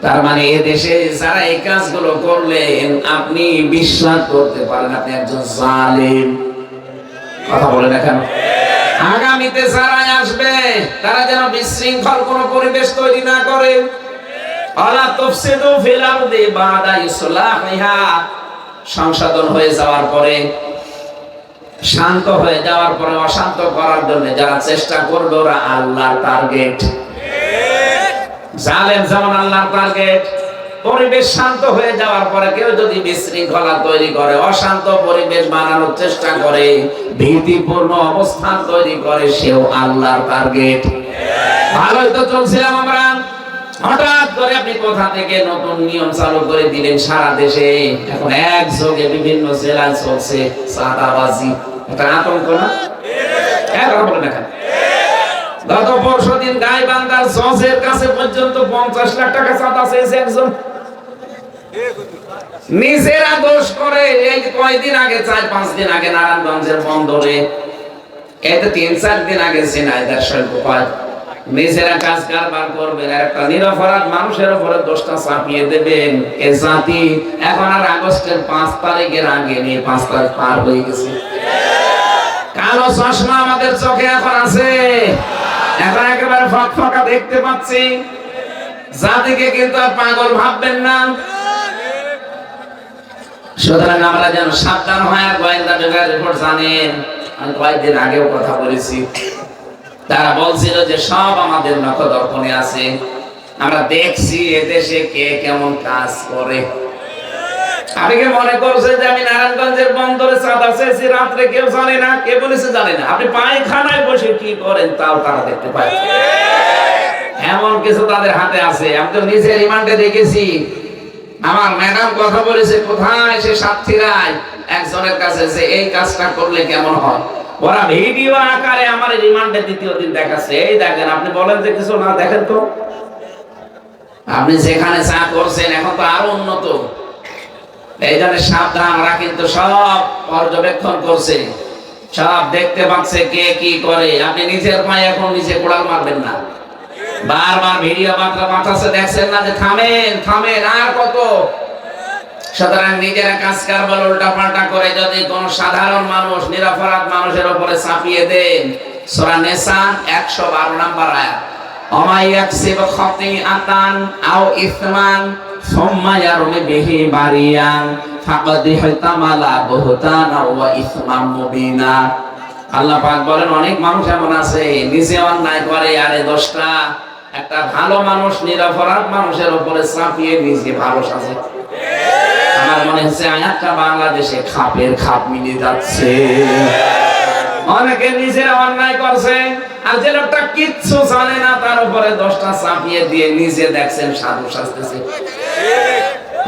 তার মানে এ দেশে যারা এই কাজগুলো করলেন আপনি বিশ্বাস করতে পারেন আপনি একজন জালেম। কথা বলে দেখেন, আগামীতে যারা আসবে তারা যেন বিশৃঙ্খল কোন পরিবেশ তৈরি না করে। আলা তুফসিদু ফিল আরদি বাদা ইসলাহিহা, সংশোধন হয়ে যাওয়ার পরে, শান্ত হয়ে যাওয়ার পরে অশান্ত করার জন্য যারা চেষ্টা করবে ওরা আল্লাহর টার্গেট। জালেম যেমন আল্লাহর টার্গেট। পরিবেশ শান্ত হয়ে যাওয়ার পরে কেউ যদি বিশৃঙ্খলা তৈরি করে, অশান্ত পরিবেশ বানানোর চেষ্টা করে, ভীতিপূর্ণ অবস্থান তৈরি করে, সেও আল্লাহর টার্গেট। ভালোই তো চলছিলাম আমরা, হঠাৎ করে আপনি কোথা থেকে নতুন নিয়ম চালু করে দিলেন সারা দেশে। এখন একযোগে বিভিন্ন জেলায় চলছে চাঁদাবাজি। এটা আতঙ্ক না? বলে দেখেন, গত পরশুদিন গাইবান্ধার জজের কাছে পর্যন্ত 50 লাখ টাকা চাঁদা চেয়েছে একজন। নিজেরা দোষ করে। এই কয়দিন আগে, 4-5 দিন আগে নারায়ণগঞ্জের বন্দরে, এতে 3-4 দিন আগে ঝিনাইদহের শৈলকুপায় নিজেরা কাজ কারবার করবেন, একটা নিরপরাধ মানুষের উপরে দোষটা চাপিয়ে দেবেন। এ জাতি এখন আর আগস্টের 5 তারিখের আগে নিয়ে 5 তারিখ পার হয়ে গেছে। কালো চশমা আমাদের চোখে এখন আছে, এখন একেবারে ফকফকা দেখতে পাচ্ছি। জাতিকে কিন্তু আর পাগল ভাববেন না। সুতরাং আমরা যেন সাবধান হয়। আর গোয়েন্দা বিভাগের রিপোর্ট জানেন, আমি কয়েকদিন আগেও কথা বলেছি, তারা বলছিল যে সব আমাদের নখদর্পণে আছে, আমরা দেখছি এদেশে কে কেমন কাজ করে। আপনি মনে করছে যে আমি নারায়ণগঞ্জের বন্দরে চাঁদা চেয়েছি, রাত্রে কেউ জানে না, কে বলেছে জানে না। আপনি পায়খানায় বসে কি করেন তাও তারা দেখতে পায়, এমন কিছু তাদের হাতে আছে। আমি তো নিজে রিমান্ডে দেখেছি, আমার ম্যাডাম কথা বলেছে কোথায় সে সাতক্ষীরায় একজনের কাছে যে এই কাজটা করলে কেমন হয়। ওরা ভিডিও আকারে আমার রিমান্ডে দ্বিতীয় দিন দেখাচ্ছে, এই দেখেন। আপনি বলেন যে কিছু না দেখেন তো, আপনি যেখানে চা করছেন এখন তো আরো উন্নত। এই জন্য সাবধান, ওরা কিন্তু সব পর্যবেক্ষণ করছে, সব দেখতে পাচ্ছে কে কি করে। আপনি নিজের পায়ে এখন নিজে কোড়াল মারবেন না। বারবার ভিডিও বার্তা পাঠাচ্ছে, দেখছেন না যে থামেন থামেন, আর কত। সুতরাং নিজেরা কাজ কারবার উল্টা পাল্টা করে যদি কোন সাধারণ মানুষ, নিরপরাধ মানুষের উপরে চাপিয়ে দেন, সূরা নিসা 112 নম্বর আয়াত, ওমাই ইয়াকসিব খাতিআতান আও ইসমান সুম্মা ইয়ারমি বিহি বারিয়ান ফাকাদ ইহতামালা বুহতানা ওয়া ইসমান মুবিনা। আল্লাহ পাক বলেন অনেক মানুষ এমন আছে নিজে অন্যায় করে আর এই দোষটা একটা ভালো মানুষ, নিরপরাধ মানুষের উপরে চাপিয়ে নিজে ভালো সাজে। আমার মনে হচ্ছে আয়াতটা বাংলাদেশে খাপের খাপ মিলে যাচ্ছে। অনেকে নিজেরা অন্যায় করছে আর যে লোকটা কিচ্ছু জানে না তার উপরে দোষটা চাপিয়ে দিয়ে নিজে দেখছেন সাধু সাজতেছে।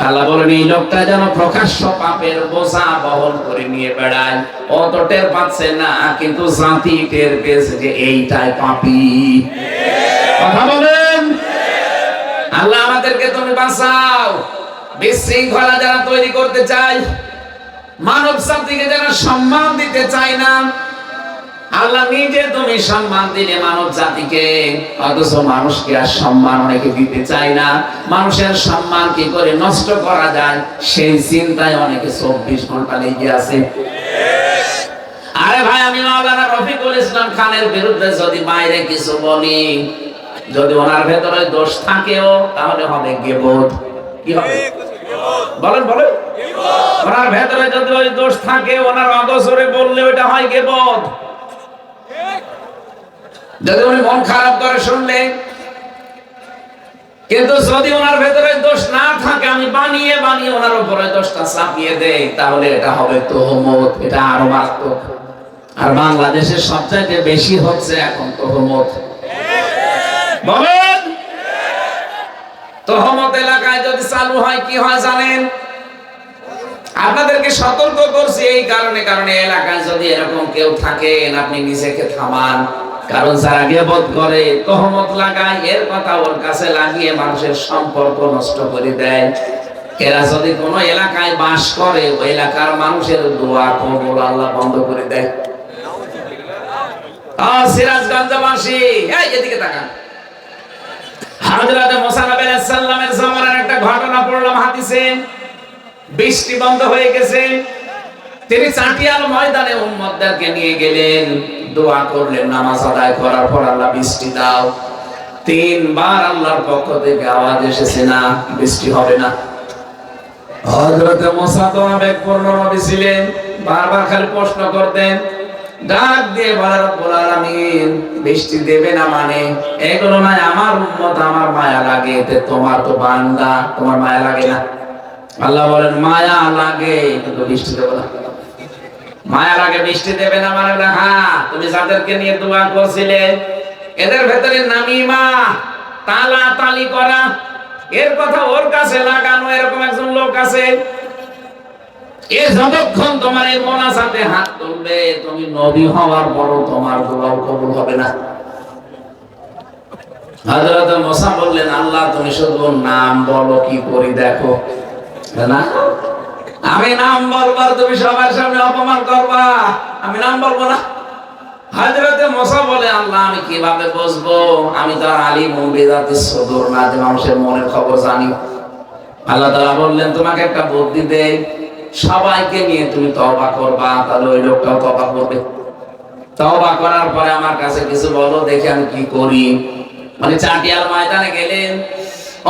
আল্লাহ বলেন এই লোকটা যেন প্রকাশ্য পাপের বোঝা বহন করে নিয়ে বেড়ায়, ও তো টের পাচ্ছে না, কিন্তু জাতি টের পেয়েছে যে এইটাই পাপী। কথা বলেন, আল্লাহ আমাদেরকে তুমি বাঁচাও। বিশৃঙ্খলা যারা তৈরি করতে চায়, মানব জাতিকে যারা সম্মান দিতে চায় না, আল্লাহ নিজে তুমি সম্মান দিলে মানব জাতিকে, অথচ মানুষকে আর সম্মান অনেকে দিতে চায় না। মানুষের সম্মান কি করে নষ্ট করা যায় সেই চিন্তায় অনেকে 24 ঘন্টা লেগে আছে। আরে ভাই, আমি মাওলানা রফিকুল ইসলাম খানের বিরুদ্ধে যদি বাইরে কিছু বলি, যদি ওনার ভেতরে দোষ থাকেও তাহলে হবে গীবত। কি হবে বলেন বলেন? ওনার ভেতরে যদি ওই দোষ থাকে, ওনার অগোচরে বললে ওটা হয় গীবত। যদি উনি মন খারাপ করে শুনলে, কিন্তু যদি ওনার ভেতরে দোষ না থাকে, আমি বানিয়ে বানিয়ে ওনার উপরে দোষটা চাপিয়ে দেই, তাহলে এটা হবে তহমত, এটা আরো মারাত্মক। আর বাংলাদেশের সবচাইতে বেশি হচ্ছে এখন তহমত। বলেন, তহমত এলাকায় যদি চালু হয় কি হয় জানেন? আপনাদেরকে সতর্ক করছি এই কারণে এলাকায় যদি এরকম কেউ থাকেন, আপনি নিজেকে থামান। কারণ যারা গীবত করে, তহমত লাগায়, এর কথা ওর কাছে লাগিয়ে মানুষের সম্পর্ক নষ্ট করে দেয়। এরা যদি কোনো এলাকায় বাস করে, ওই এলাকার মানুষের দোয়া কবুল আল্লাহ বন্ধ করে দেয়। সিরাজগঞ্জবাসী, এই এদিকে তাকান। হযরত মুসা আলাইহিস সালামের জামানার একটা ঘটনা পড়লাম হাদিসে। বৃষ্টি বন্ধ হয়ে গেছে, তিনি চাটিয়াল ময়দানে উম্মতদেরকে নিয়ে গেলেন, দোয়া করলেন। নামাজ আদায় করার পর, আল্লাহ বৃষ্টি দাও। 3 বার আল্লাহর পক্ষ থেকে আওয়াজ এসেছে, না বৃষ্টি হবে না। হযরত মুসা তো আবেগপূর্ণ নবী ছিলেন, বারবার খালি প্রশ্ন করতেন, ডাক দিয়ে বলে, রব্বুল আলামিন বৃষ্টি দেবে না মানে এগুলো নয়, আমার উম্মত, আমার মায়া লাগে। তোমার তো বান্দা, তোমার মায়া লাগে না? আল্লাহ বলেন, মায়া লাগে কিন্তু বৃষ্টি দেবে না। মায়া লাগে বৃষ্টি দেবে না মানে, হ্যাঁ, তুমি যাদেরকে নিয়ে দোয়া করছিলে এদের ভেতরে নামিমা, তালাতালি করা, এর কথা ওর কাছে লাগানো এরকম একজন লোক আছে। এ যতক্ষণ তোমার এই মোনাজাতে হাত তুলবে, তুমি নবী হওয়ার পর তোমার দোয়া কবুল হবে না। হযরত মুসা বললেন, আল্লাহ তুমি শুধু নাম বলো, কি করি দেখো। না, আমি নাম বলবার তুমি সবার সামনে অপমান করবা, আমি নাম বলবো না। হযরত মুসা বলে, আল্লাহ আমি কিভাবে বুঝবো? আমি তো আলিমুন বিযাতিস সুদূর না, যে মানুষের মনের খবর জানি। আল্লাহ তাআলা বললেন, তোমাকে একটা বুদ্ধি দেই, সবাইকে নিয়ে তুমি তওবা করবা, তাহলে ওই লোকটাও তওবা করবে। তওবা করার পরে আমার কাছে কিছু বলো, দেখি আমি কি করি। মানে চাটিয়াল ময়দানে গেলেন,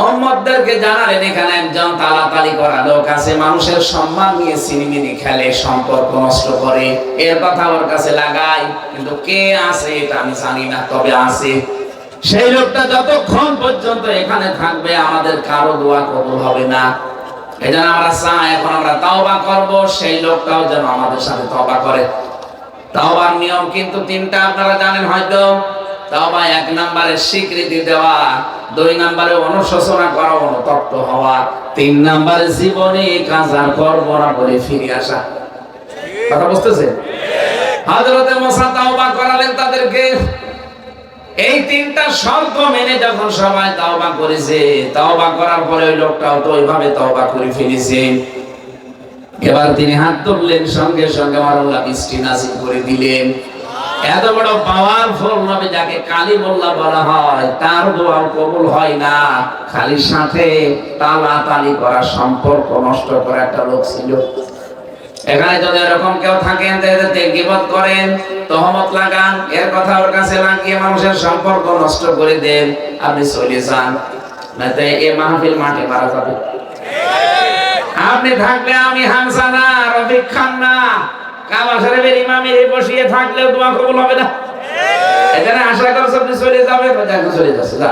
উম্মতদেরকে জানালেন এখানে একজন তালাতালি করা লোক আছে, মানুষের সম্মান নিয়ে সিনেমিনি খেলে, সম্পর্ক নষ্ট করে, এর কথা ওর কাছে লাগাই, কিন্তু কে আছে এটা আমি জানি না, তবে আছে। সেই লোকটা যতক্ষণ পর্যন্ত এখানে থাকবে, আমাদের কারো দোয়া কবুল হবে না। এজন্য আমরা চাই, এখন আমরা তওবা করব, সেই লোকটাও যেন আমাদের সাথে তওবা করে। তওবার নিয়ম কিন্তু 3টা, আপনারা জানেন হয়তো। তওবা 1 নম্বরে স্বীকৃতি দেওয়া, 2 নম্বরে অনুশোচনা করা, অনুতপ্ত হওয়া, 3 নম্বরে জীবনে কাজ আর করব না বলে ফিরে আসা। কথা বুঝতেছেন? হযরত মুসা তওবা করালেন তাদেরকে। এই 3টা শর্ত মেনে যখন সবাই তওবা করেছে, তওবা করার পরে ওই লোকটাও তো ওইভাবে তওবা করে ফেলেছে। এবার তিনি হাত তুললেন, সঙ্গে সঙ্গে আল্লাহ বৃষ্টি নাযিল করে দিলেন। এত বড় পাওয়ারফুল নবী যাকে কালিমুল্লাহ বলা হয়, তার দোয়া কবুল হয় না। খালি সাথে তালাতালি করা, সম্পর্ক নষ্ট করা একটা লোক ছিল। এখানে যদি এরকম কেউ থাকেন, তাদেরকে গীবত করেন, তহমত লাগান, এর কথা ওর কাছে লাগিয়ে মানুষের সম্পর্ক নষ্ট করে দেন, আপনি চলে যান, নাতে এই মাহফিল মাঠে মারা যাবে। আপনি থাকলে আমি হামজা না, রফিক খান না, কাবা শরীফের ইমামে বসিয়ে থাকলেও দোয়া কবুল হবে না। এখানে আশা করছ আপনি চলে যাবেন, দেখো চলে যাচ্ছে, যা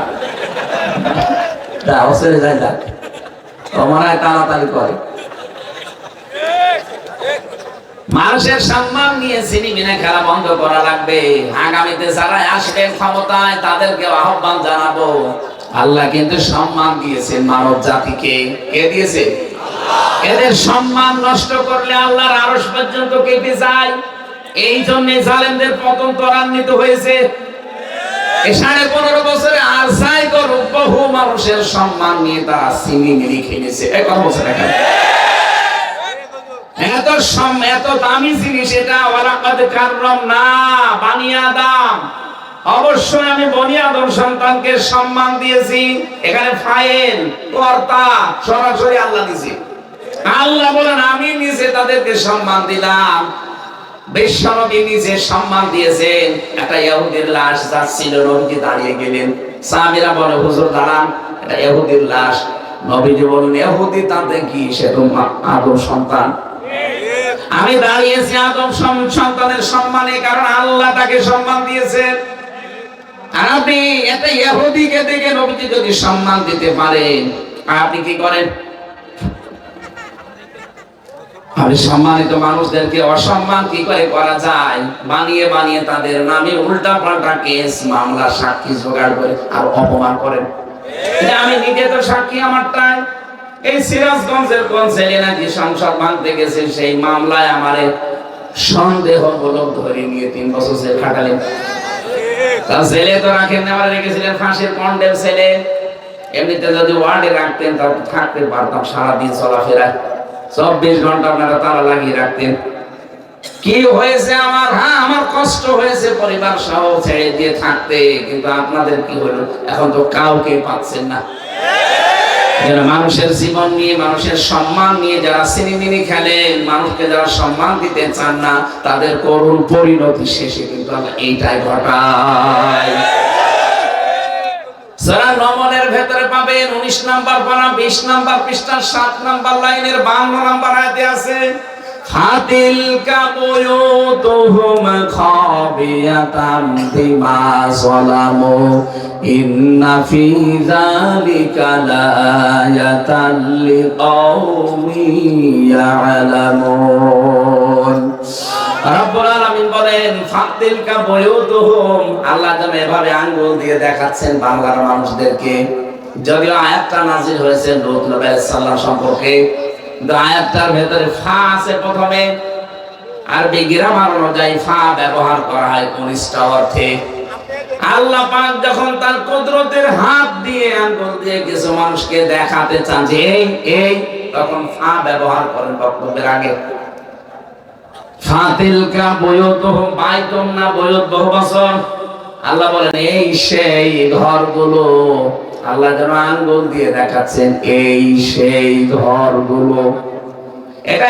যাও, চলে যায়, যাক তোমার তাড়াতাড়ি করে। মানুষের সম্মান নিয়ে সিনেমিনে খেলা বন্ধ করা লাগবে। আগামীতে যারা আসবেন ক্ষমতায়, তাদেরকে আহ্বান জানাবো, আল্লাহ কিন্তু সম্মান দিয়েছেন মানব জাতিকে। কে দিয়েছে? এদের সম্মান নষ্ট করলে আল্লাহর আরশ পর্যন্ত কেঁপে যায়। এই জন্য জালেমদের পতন ত্বরান্বিত হয়েছে। এই 15.5 বছরে আর যাই করুক, বহু মানুষের সম্মান নিয়ে তারা সিনেমিনি খেলেছে। এই কথা বলছে দেখেন, এত দামি জিনিস এটা। ওয়ালাকাদ কাররামনা বানি আদম, অবশ্যই আমি বনি আদম সন্তানকে সম্মান দিয়েছি। এখানে ফাইল কর্তা সরাসরি আল্লাহ দিয়েছে। আল্লাহ বলেন, আমি নিজে তাদেরকে সম্মান দিলাম। বিশ্বনবী নিজে সম্মান দিয়েছেন। একটা ইহুদির লাশ যাচ্ছিল, নবীজি দাঁড়িয়ে গেলেন। সাহাবীরা বলে, হুজুর দাঁড়ান, এটা ইহুদির লাশ। নবীজি বলেন, ইহুদি তাতে কি, সে তো আদম সন্তান। আমি দাঁড়িয়েছি আদম সন্তানের সম্মানে, কারণ আল্লাহ তাকে সম্মান দিয়েছেন। আর আপনি একটা ইহুদিকে দেখে নবীজি যদি সম্মান দিতে পারেন, আপনি কি করেন? আপনি সম্মানিত মানুষদেরকে অসম্মান কি করে করা যায়? বানিয়ে বানিয়ে তাদের নামে উল্টা পাল্টা কেস মামলা সাক্ষী জোগাড় করে আর অপমান করেন। এটা আমি নিজে তো সাক্ষী। আমারটাই এই সিরাজগঞ্জের কোন ছেলে নাকি সংসদ ভাঙতে গেছে, সেই মামলায় আমারে সন্দেহমূলক ধরে নিয়ে 3 বছর জেল খাটালেন। তা জেলে তো রাখেন না, আমার রেখেছিলেন ফাঁসির কন্ডেম ছেলে। এমনিতে যদি ওয়ার্ডে রাখতেন তাহলে থাকতে পারতাম সারাদিন চলাফেরা, 24 ঘন্টা আপনারা তালা লাগিয়ে রাখতেন। কি হয়েছে আমার? হ্যাঁ, আমার কষ্ট হয়েছে পরিবার সহ ছেড়ে দিয়ে থাকতে, কিন্তু আপনাদের কি হলো? এখন তো কাউকে পাচ্ছেন না। মানুষের জীবন নিয়ে, মানুষের সম্মান নিয়ে যারা সিনেমিনি খেলেন, মানুষকে যারা সম্মান দিতে চান না, তাদের করুণ পরিণতি শেষে কিন্তু এইটাই ঘটায়। সূরা নমলের ভেতরে পাবেন 19 নাম্বার পারা 20 নাম্বার পৃষ্ঠা 7 নাম্বার লাইনের 52 নাম্বার আয়াতে আছে, ফাতিলকা বুয়ুতুহুম খাবিয়াতাম বিমা যালামু ইন্না ফি যালিকা লায়াতাল লিকাউমি ইয়ালামুন। রব্বুল আলামিন বলেন, ফাতিলকা বুয়ুতুহুম, আল্লাহ যেন এভাবে আঙ্গুল দিয়ে দেখাচ্ছেন বাংলার মানুষদেরকে। যদিও আয়াতটা নাযিল হয়েছে লূত নবী আলাইহিস সালাম সম্পর্কে, কিন্তু আয়াতটার ভেতরে ফা আছে প্রথমে। আরবি গ্রামার অনুযায়ী ফা ব্যবহার করা হয় কনিষ্ঠ অর্থে। আল্লাহ পাক যখন তার কুদরতের হাত দিয়ে আঙ্গুল দিয়ে কিছু মানুষকে দেখাতে চান যে এই, তখন ফা ব্যবহার করেন বক্তব্যের আগে। ফাতিলকা বুয়ুতুহুম, বাইতুন না বুয়ুত বহুবচন। আল্লাহ বলেন এই সেই ঘরগুলো। আল্লাহ যেন আঙ্গুল দিয়ে দেখাচ্ছেন এই সেই ঘরগুলো। এটা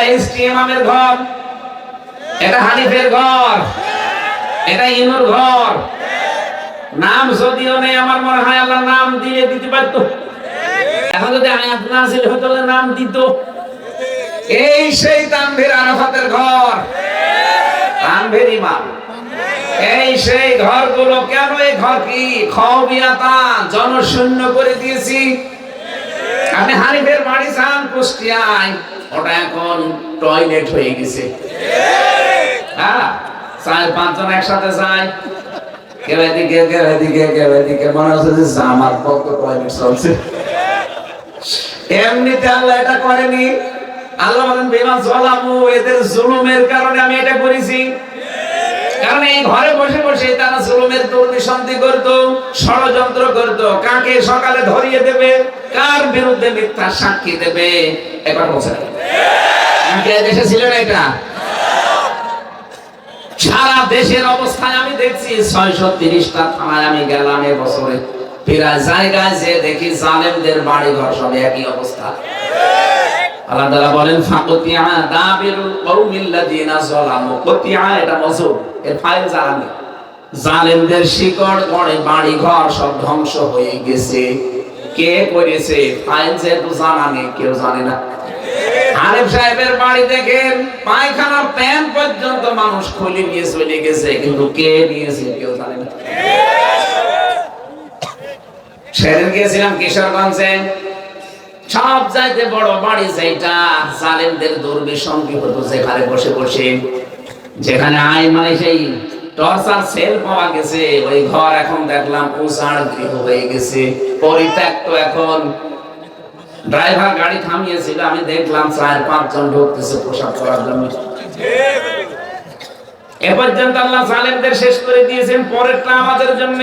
ইমামের ঘর, এটা হানিফের ঘর, এটা ইনুর ঘর। নাম যদিও নেই, আমার মনে হয় আল্লাহ নাম দিয়ে দিতে পারত। এখন যদি আয়াত নাযিল হতো নাম দিত। এই সেই তানভীর আরাফাতের ঘর, তানভীর ইমাম। এই সেই ঘরগুলো। কেন এই ঘর কি খাওয়াবিয়াতান, জনশূন্য করে দিয়েছি। আপনি হানিফের বাড়ি যান কুষ্টিয়ায়, ওটা এখন টয়লেট হয়ে গেছে। হ্যাঁ, 4-5 জন একসাথে যায়, কেউ এদিকে কেউ এদিকে কেউ এদিকে, মনে হচ্ছে যে জামাত পক্ষ টয়লেট চলছে। এমনিতে আল্লাহ এটা করেনি। আল্লাহ বলেন বিমা যালামু, এদের জুলুমের কারণে আমি এটা করেছি। কারণ এই ঘরে বসে বসে তারা জুলুমের দুর্বিসন্ধি করত, ষড়যন্ত্র করত। কাকে সকালে ধরিয়ে দেবে, কার বিরুদ্ধে মিথ্যা সাক্ষী দেবে, একবার বলছে দেশে ছিল না এটা। সারা দেশের অবস্থায় আমি দেখছি 630টা থানায় আমি গেলাম এবছরে, প্রায় জায়গায় যে দেখি জালেমদের বাড়ি ঘর সব একই অবস্থা। আল্লাহ তাআলা বলেন ফাকুতিয়া দাবিরুল কওমিল্লাযিনা যালামু, কুতিয়া এটা মজুর, এর ফাইল জালামি। জালেমদের শিকড় গড়ে বাড়ি ঘর সব ধ্বংস হয়ে গেছে। কে করেছে? ফাইল যেহেতু জানা নেই, কেউ জানে না। আরিফ সাহেবের বাড়ি দেখেন পায়খানার প্যান পর্যন্ত মানুষ খুলে নিয়ে চলে গেছে, কিন্তু কে নিয়েছে কেউ জানে না। সেদিন গিয়েছিলাম কিশোরগঞ্জে, সব চাইতে বড় বাড়ি যেটা জালেমদের দুর্বিসন্ধি হতো, যেখানে বসে বসে, যেখানে আয় মানে সেই টর্চার সেল পাওয়া গেছে, ওই ঘর এখন দেখলাম উজাড় গৃহ হয়ে গেছে, পরিত্যক্ত। এখন ড্রাইভার গাড়ি থামিয়েছিল, আমি দেখলাম 4-5 জন ঢুকতেছে পোশাক করার জন্য। এ পর্যন্ত আল্লাহ জালেমদের শেষ করে দিয়েছেন। পরেরটা আমাদের জন্য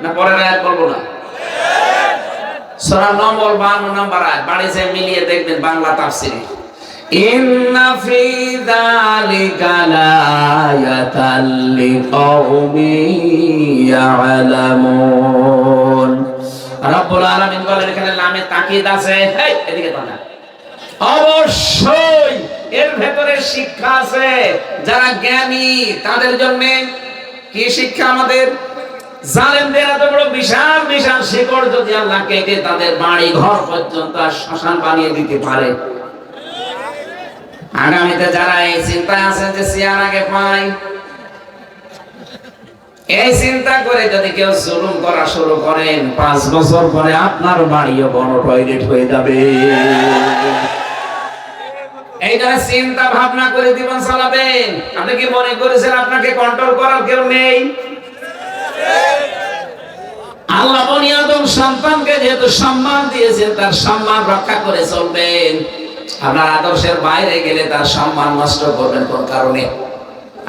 না, পরের আয়াত বলবো না। সূরা নম্বর 52 নাম্বার আয়াত, বাড়ি যে মিলিয়ে দেখবেন বাংলা তাফসীরে। ইন্না ফি যালিকা লায়াতাল লিকাউমি ইয়ালামুন। রব্বুল আলামিন বলেন এখানে লামে তাকিদ আছে। এই এদিকে তাকান, অবশ্যই এর ভেতরে শিক্ষা আছে। যারা জ্ঞানী তাদের জন্য কি শিক্ষা? আমাদের জালেমদের এত বড় বিশাল বিশাল শিকড় যদি আল্লাহ কেটে তাদের বাড়ি ঘর পর্যন্ত শ্মশান বানিয়ে দিতে পারে, আগামীতে যারা এই চিন্তায় আছেন যে চেয়ার আগে পাই, এই চিন্তা করে যদি কেউ জুলুম করা শুরু করেন 5 বছর পরে আপনার বাড়িও বড় টয়লেট হয়ে যাবে। এই ধরনের চিন্তা ভাবনা করে জীবন চালাবেন। আপনি কি মনে করেছেন আপনাকে কন্ট্রোল করার কেউ নেই? আল্লাহ বনি আদম সন্তানকে যেহেতু সম্মান দিয়েছেন, তার সম্মান রক্ষা করে চলবেন। আপনার আদর্শের বাইরে গেলে তার সম্মান নষ্ট করবেন কোন কারণে?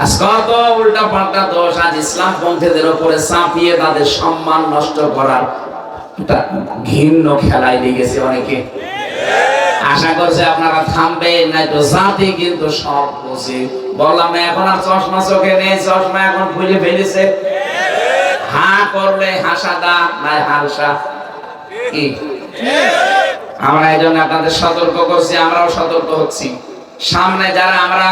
আজ কত উল্টা পাল্টা দোষ আজ ইসলাম পন্থীদের উপরে চাপিয়ে তাদের সম্মান নষ্ট করার ঘৃণ্য খেলায় লেগেছে অনেকে। আশা করছে আপনারা থামবেন, নাই তো জাতি কিন্তু সব বুঝে। বললাম এখন আর চশমা চোখে নেই, চশমা এখন খুলে ফেলেছে। হা করলে হাসাদা নাই হালসা কি? আমরা এই জন্য আপনাদের সতর্ক করছি, আমরাও সতর্ক হচ্ছি। সামনে যারা আমরা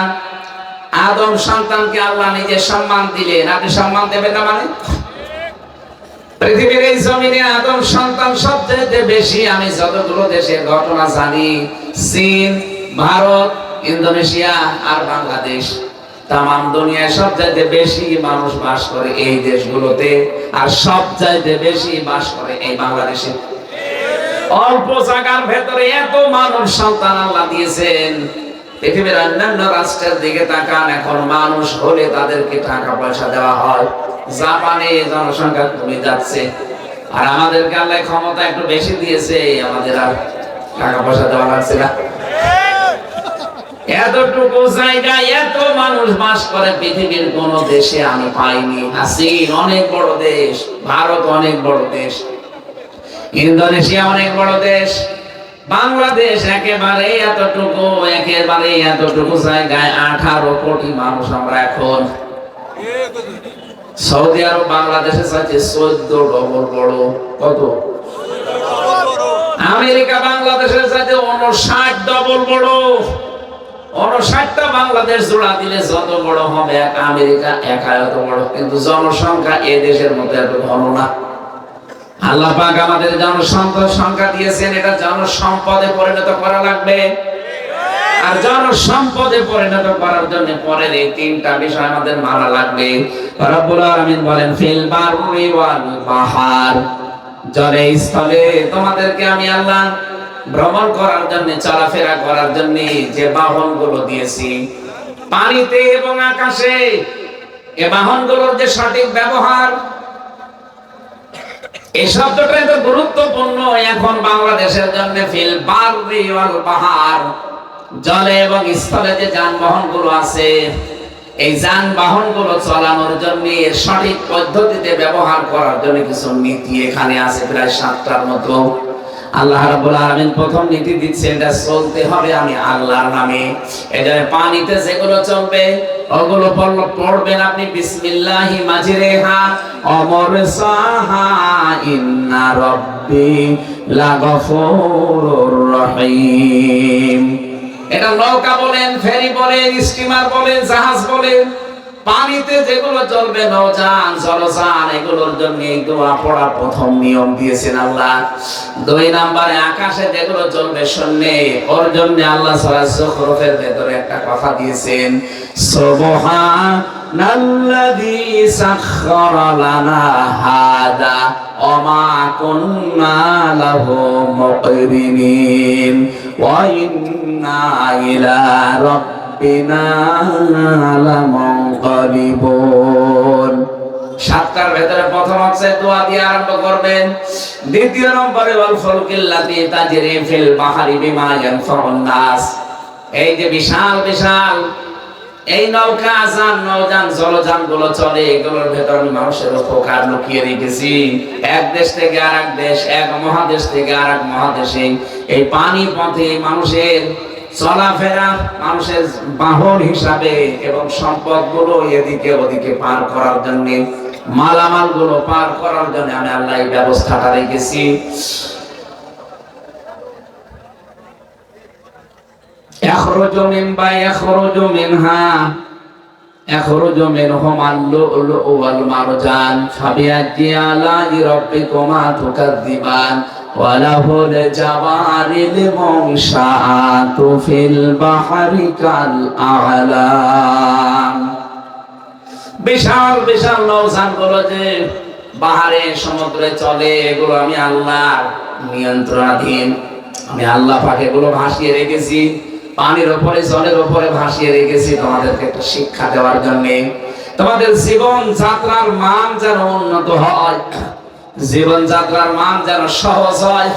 আদম সন্তানকে আল্লাহ নিজে সম্মান দিলেন, আপনি সম্মান দেবেন না মানে? পৃথিবীর এই জমিনে আদম সন্তান সবচেয়ে বেশি, আমি যতগুলো দেশের ঘটনা জানি, চীন, ভারত, ইন্দোনেশিয়া আর বাংলাদেশ, তামাম দুনিয়ায় সবচাইতে বেশি মানুষ বাস করে এই দেশগুলোতে, আর সবচাইতে বেশি বাস করে এই বাংলাদেশে। অল্প জায়গার ভেতরে এত মানুষ সন্তান আল্লাহ দিয়েছেন। পৃথিবীর অন্যান্য রাষ্ট্রের দিকে তাকান, এখন মানুষ হলে তাদেরকে টাকা পয়সা দেওয়া হয়। জাপানে জনসংখ্যা কমে যাচ্ছে, আর আমাদেরকে আল্লাহ ক্ষমতা একটু বেশি দিয়েছে, আমাদের আর টাকা পয়সা দেওয়া লাগছে না। এতটুকু জায়গায় এত মানুষ বাস করে পৃথিবীর কোন দেশে আমি পাইনি। চীন অনেক বড় দেশ, ভারত অনেক বড় দেশ, ইন্দোনেশিয়া অনেক বড় দেশ, বাংলাদেশ একেবারে এতটুকু জায়গায় 18 কোটি মানুষ আমরা এখন। সৌদি আরব বাংলাদেশের সাথে 14 ডবল বড়। কত? আমেরিকা বাংলাদেশের সাথে 59 ডবল বড়। 59টা বাংলাদেশ জোড়া দিলে যত বড় হবে এক আমেরিকা একা এত বড়, কিন্তু জনসংখ্যা এ দেশের মতো এত ঘন না। আল্লাহ পাক আমাদের জনসংখ্যা দিয়েছেন, এটা জনসম্পদে পরিণত করা লাগবে। আর জনসম্পদে পরিণত করার জন্য পরের এই 3টা বিষয় আমাদের মানা লাগবে। রব্বুল আলামিন বলেন ফিল বাররি ওয়াল বাহার, জলে স্থলে তোমাদেরকে আমি আল্লাহ ভ্রমণ করার জন্য, চলাফেরা করার জন্য যে বাহনগুলো দিয়েছি, পানিতে এবং আকাশে, এই বাহনগুলোর যে সঠিক ব্যবহার, এই শব্দটা এত গুরুত্বপূর্ণ এখন বাংলাদেশের জন্য। ফিল বাররি ওয়াল বাহার, জলে এবং স্থলে যে যানবাহন গুলো আছে, এই যানবাহন গুলো চালানোর জন্য সঠিক পদ্ধতিতে ব্যবহার করার জন্য কিছু নীতি এখানে আছে, প্রায় 7টার মতো। আল্লাহ রাব্বুল আলামিন প্রথম নীতি দিচ্ছেন, এটা চলতে হবে আমি আল্লাহর নামে। এটা পানিতে যেগুলো চলবে ওগুলো পড়বেন আপনি বিসমিল্লাহি মাজরিহা অমরসাহা ইন্না রাব্বি লাগফুরুর রহিম। এটা নৌকা বলেন, ফেরি বলেন, স্টিমার বলেন, জাহাজ বলেন, পানিতে যেগুলো চলবে, নৌযান, জলযান, এগুলোর জন্য এই দোয়া পড়ার প্রথম নিয়ম দিয়েছেন আল্লাহ। 2 নম্বরে আকাশে যেগুলো চলবে শূন্যে, ওর জন্য আল্লাহ সূরা যুখরুফের ভেতরে একটা কথা দিয়েছেন, সুবহানাল্লাযী সাখখারা লানা হাদা ওয়া মা কুন্না লাহু মুকরিনিন ওয়া ইন্না ইলা রাব্বিনা লামুনকালিবুন। 7টার ভেতরে প্রথম হচ্ছে দোয়া দিয়ে আরম্ভ করবেন। দ্বিতীয় নম্বরে ওয়াল ফুলকিল্লাতী তাজরি ফিল বাহরি বিমা ইয়ানফাউন নাস, এই যে বিশাল বিশাল এই নৌকা, নৌযান, জলযান গুলো চলে, এগুলোর ভেতর মানুষের উপকার লুকিয়ে রেখেছি। এক দেশ থেকে আরেক দেশ, এক মহাদেশ থেকে আরেক মহাদেশে এই পানি পথে মানুষের চলাফেরা, মানুষের বাহন হিসাবে, এবং সম্পদ গুলো এদিকে ওদিকে পার করার জন্য, মালামাল গুলো পার করার জন্য আমি আল্লাহ এই ব্যবস্থাটা রেখেছি। ইয়াখরুজু মিন ইয়াখরুজু মিনহা ইয়াখরুজু মিনহুমাল লু'লু'উ ওয়াল মারজান ফাবিআইয়ি আলা'i রাব্বিকুমা তুকাযযিবান ওয়া লাহুল জাওয়ারিল মুনশাআতু ফিল বাহরি কাল আ'লাম। বিশাল বিশাল নৌযান গুলো যে বাহারে সমুদ্রে চলে, এগুলো আমি আল্লাহর নিয়ন্ত্রণাধীন। আমি আল্লাহ পাক এগুলো ভাসিয়ে রেখেছি, পানির উপরে জলের উপরে ভাসিয়ে রেখেছি তোমাদেরকে একটা শিক্ষা দেওয়ার জন্য। তোমাদের জীবন যাত্রার মান যেন উন্নত হয়, জীবন যাত্রার মান যেন সহজ হয়,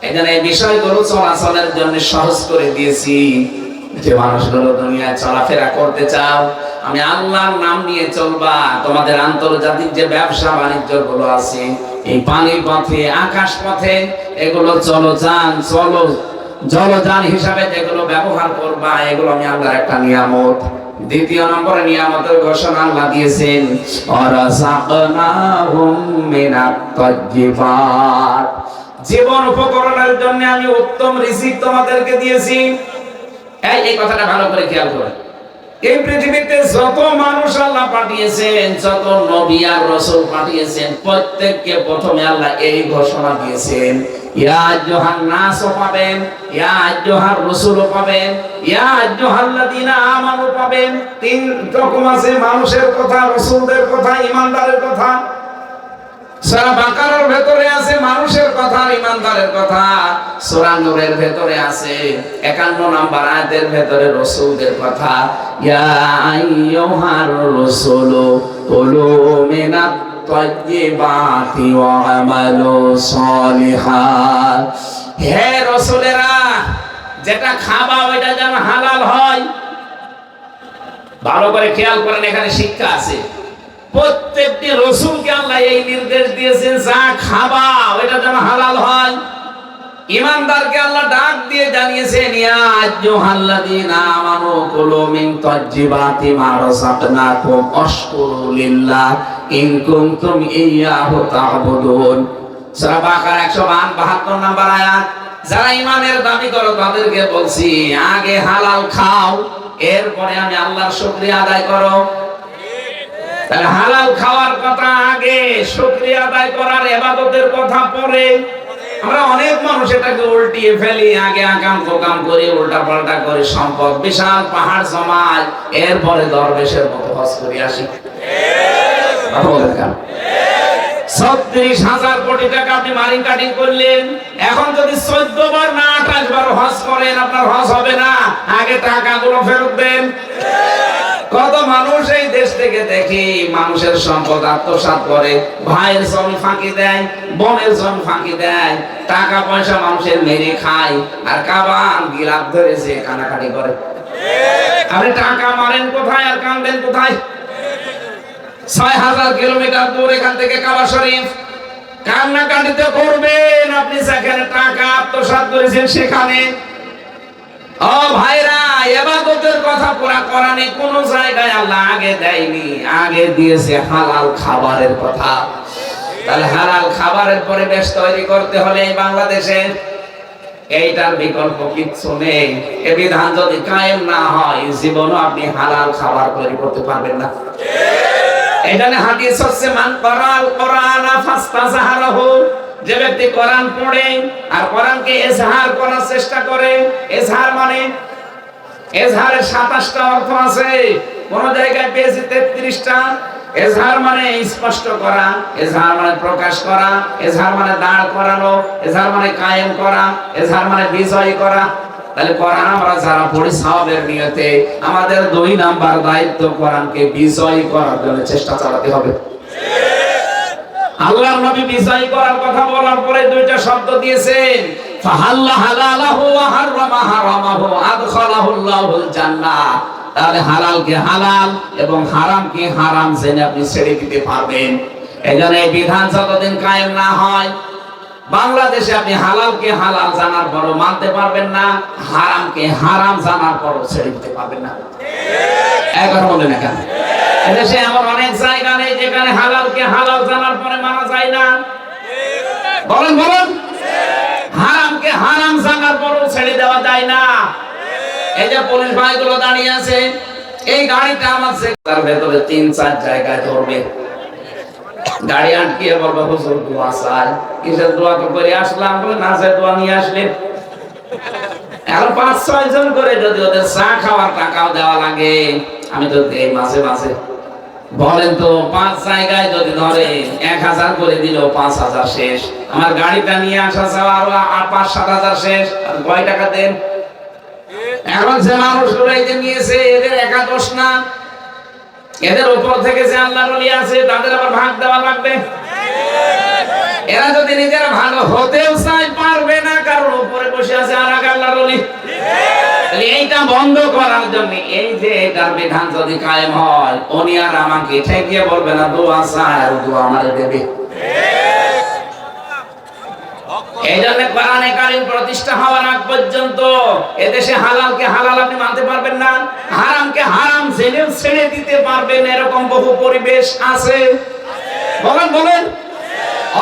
এখানে এই বিষয়গুলো চলাচলের জন্য সহজ করে দিয়েছি। যে মানুষগুলো দুনিয়ায় চলাফেরা করতে চাও, আমি আল্লাহর নাম নিয়ে চলবা। তোমাদের আন্তর্জাতিক যে ব্যবসা বাণিজ্য গুলো আছে, এই পানির পথে, আকাশ পথে, এগুলো জলযান হিসাবে যেগুলো ব্যবহার করবা, এগুলো আমি আল্লাহর একটা নিয়ামত। দ্বিতীয় নম্বরে নিয়ামতের ঘোষণা আল্লাহ দিয়েছেন, ওয়ারাযাকনাহুম মিনাত তাইয়্যিবাত। জীবন উপকরণের জন্য আমি উত্তম রিজিক তোমাদেরকে দিয়েছি। এই কথাটা ভালো করে খেয়াল করো। এই পৃথিবীতে যত মানুষ আল্লাহ পাঠিয়েছেন, যত নবী আর রাসূল পাঠিয়েছেন, প্রত্যেককে প্রথমে আল্লাহ এই ঘোষণা দিয়েছেন, ইয়া আইয়ুহান নাস পাবেন, ইয়া আইয়ুহার রাসূল পাবেন, ইয়া আইয়ুহাল্লাযীনা আমানু পাবেন। তিন রকম আছে, মানুষের কথা, রাসূলদের কথা, ঈমানদারের কথা। সূরা বাকারার ভেতরে আছে মানুষের কথা আর ঈমানদারের কথা। সূরা নূরের ভেতরে আছে 51 নম্বর আয়াতের ভেতরে রাসূলদের কথা, ইয়া আইয়ুহার রাসূলু কুলু মিনাত তাইয়্যিবাতি ওয়া আমালু সালিহান। হে রাসূলেরা, যেটা খাবা ওটা যেন হালাল হয়। ভালো করে খেয়াল করেন, এখানে শিক্ষা আছে। প্রত্যেকটি রাসূলকে আল্লাহ এই নির্দেশ দিয়েছেন, যা খাবা ওটা যেন হালাল হয়। ঈমানদারকে আল্লাহ ডাক দিয়ে জানিয়েছেন, ইয়া আইয়ুহাল্লাযীনা আমানু কুলু মিন তাইয়্যিবাতি মা রাযাকনাকুম ওয়াশকুরু লিল্লাহ ইন কুনতুম ইয়্যাহু তা'বুদুন। সূরা বাকারা 172 নম্বর আয়াত। যারা ঈমানের দাবি করো তাদেরকে বলছি, আগে হালাল খাও, এরপরে আমি আল্লাহর শুকরিয়া আদায় করো। তাহলে হালাল খাওয়ার কথা আগে, শুকরিয়া আদায় করার, ইবাদতের কথা পরে। আমরা অনেক মানুষ এটাকে উল্টিয়ে ফেলি, আগে আকাম কোকাম করে, উল্টা পাল্টা করে, সম্পদ বিশাল পাহাড় জমায়, এরপরে দরবেশের মতো হজ করে আসি। 36,000 কোটি টাকা আপনি মারিং কাটিং করলেন, এখন যদি 14 বার না 28 বার হজ করেন, আপনার হজ হবে না। আগে টাকাগুলো ফেরত দেন। কত মানুষ এই দেশ থেকে দেখি মানুষের সম্পদ আত্মসাৎ করে, ভাইয়ের জমি ফাঁকি দেয়, বোনের জমি ফাঁকি দেয়, টাকা পয়সা মানুষের মেরে খায়, আর কাবান গিলাপ ধরেছে কানাকাটি করে। আপনি টাকা মারেন কোথায় আর কাঁদেন কোথায়? 6000 কিলোমিটার দূর এখান থেকে কাবা শরীফ। কান্নাকাটিতে করবেন আপনি যেখানে টাকা আত্মসাৎ করেছেন সেখানে। ও ভাইরা, ইবাদতের কথা পুরা কোরআনে কোন জায়গায় আল্লাহ আগে দেয়নি, আগে দিয়েছে হালাল খাবারের কথা। তাহলে হালাল খাবারের পরিবেশ তৈরি করতে হলে বাংলাদেশে এইটার বিকল্প কিচ্ছু নেই। এই বিধান যদি কায়েম না হয়, জীবনও আপনি হালাল খাবার তৈরি করতে পারবেন না। এখানে হাদিস হচ্ছে, মান করাল কোরআনা ফাস্তাযহারাহু, যে ব্যক্তি কোরআন পড়ে আর কোরআনকে ইজহার করার চেষ্টা করে। ইজহার মানে, ইজহারের 27টা অর্থ আছে, কোন জায়গায় পেয়েছি 33টা। ইজহার মানে স্পষ্ট করা, ইজহার মানে প্রকাশ করা, ইজহার মানে দাঁড় করানো, ইজহার মানে কায়েম করা, ইজহার মানে বিজয় করা। তাহলে কোরআন আমরা যারা পড়ি সওয়াবের নিয়তে, আমাদের 2 নাম্বার দায়িত্ব কোরআনকে বিজয় করার জন্য চেষ্টা চালাতে হবে। আল্লাহর নবী বিজয় করার কথা বলার পরে 2টা শব্দ দিয়েছেন, ফাহাল্লা হালালাহু ওয়া হারামা হারামাহু আদখালাহুল্লাহুল জান্নাহ। তাহলে হালালকে হালাল এবং হারামকে হারাম জেনে আপনি ছেড়ে দিতে পারবেন। এজন্য এই বিধান যতদিন কায়েম না হয়, বাংলাদেশে আপনি হালালকে হালাল জানার পরও মানতে পারবেন না, হারামকে হারাম জানার পরও ছেড়ে দিতে পারবেন না। একবার বলেন না কেন? এদেশে এমন অনেক জায়গা নেই যেখানে হালালকে হালাল জানার পরে মানা যায় না। বলেন বলেন, হারামকে হারাম জানার পরও ছেড়ে দেওয়া যায় না। এই যে পুলিশ ভাইগুলো দাঁড়িয়ে আছে, এই গাড়িটা আমার তার ভেতরে 3-4 জায়গায় ধরবে, গাড়ি আটকিয়ে বলবে, হুজুর দোয়া চাই। কিসের দোয়া তো করে আসলাম? বলে না, যে দোয়া নিয়ে আসলেন। এখন 5-6 জন করে যদি ওদের চা খাওয়ার টাকাও দেওয়া লাগে, আমি তো দেই মাঝে মাঝে। বলেন তো 5 জায়গায় যদি ধরে 1000 করে দিল 5000 শেষ। আমার গাড়িটা নিয়ে আসা যাওয়া আরো 5-7 হাজার শেষ। আর কয় টাকা দেন? এখন যে মানুষগুলো এই যে নিয়েছে এদের একা দোষ না, এদের উপর থেকে যে আল্লাহর ওলি আছে তাদের আবার ভাগ দেওয়া লাগবে। এরা যদি নিজেরা ভালো হতেও চায় পারবে না, কারণ উপরে বসে আছে আর এক আল্লাহর ওলি। এইটা বন্ধ করার জন্য এই যে এটার বিধান যদি কায়েম হয়, উনি আর আমাকে ঠেকিয়ে বলবে না দোয়া চায় আর দোয়া আমারে দেবে। এই জন্য কোরআনে কারীম প্রতিষ্ঠা হওয়ার আগ পর্যন্ত এদেশে হালালকে হালাল আপনি মানতে পারবেন না, হারামকে হারাম জেনেও ছেড়ে দিতে পারবেন, এরকম বহু পরিবেশ আছে। বলেন বলেন,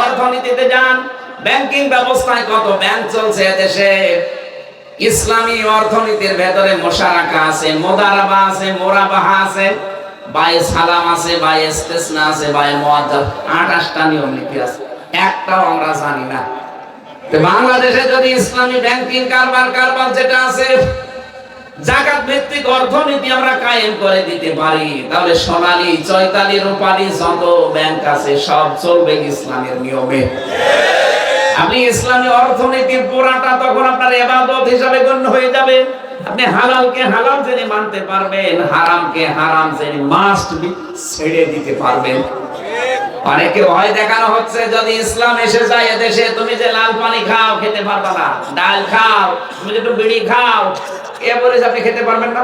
অর্থনীতিতে যান, ব্যাংকিং ব্যবস্থায় কত ব্যাংক চলছে এদেশে। ইসলামী অর্থনীতির ভেতরে মোশারাকা আছে, মোদারাবা আছে, মোরাবাহা আছে, বায়ে সালাম আছে, বায়ে ইস্তিসনা আছে, বায়ে মুআদ্দাল, 28টা নিয়ম নীতি আছে, একটাও আমরা জানি না। তো বাংলাদেশে যদি ইসলামী ব্যাংকিং কারবার যেটা আছে, যাকাত ভিত্তিক অর্থনীতি আমরা কায়েম করে দিতে পারি, তাহলে সোনালী, চৈতালি, রূপালী যত ব্যাংক আছে সব চলবে ইসলামের নিয়মে। আপনি ইসলামী অর্থনীতির পুরাটা তখন আপনার ইবাদত হিসাবে গণ্য হয়ে যাবে। আপনি হালালকে হালাল জেনে মানতে পারবেন, হারামকে হারাম জেনে মাস্ট বি ছেড়ে দিতে পারবেন। অনেকে ভয় দেখানো হচ্ছে যদি ইসলাম এসে যায় এদেশে, তুমি যে লাল পানি খাও খেতে পারবে না, ডাল খাও, তুমি যে একটু বিড়ি খাও, এরপরে আপনি খেতে পারবেন না?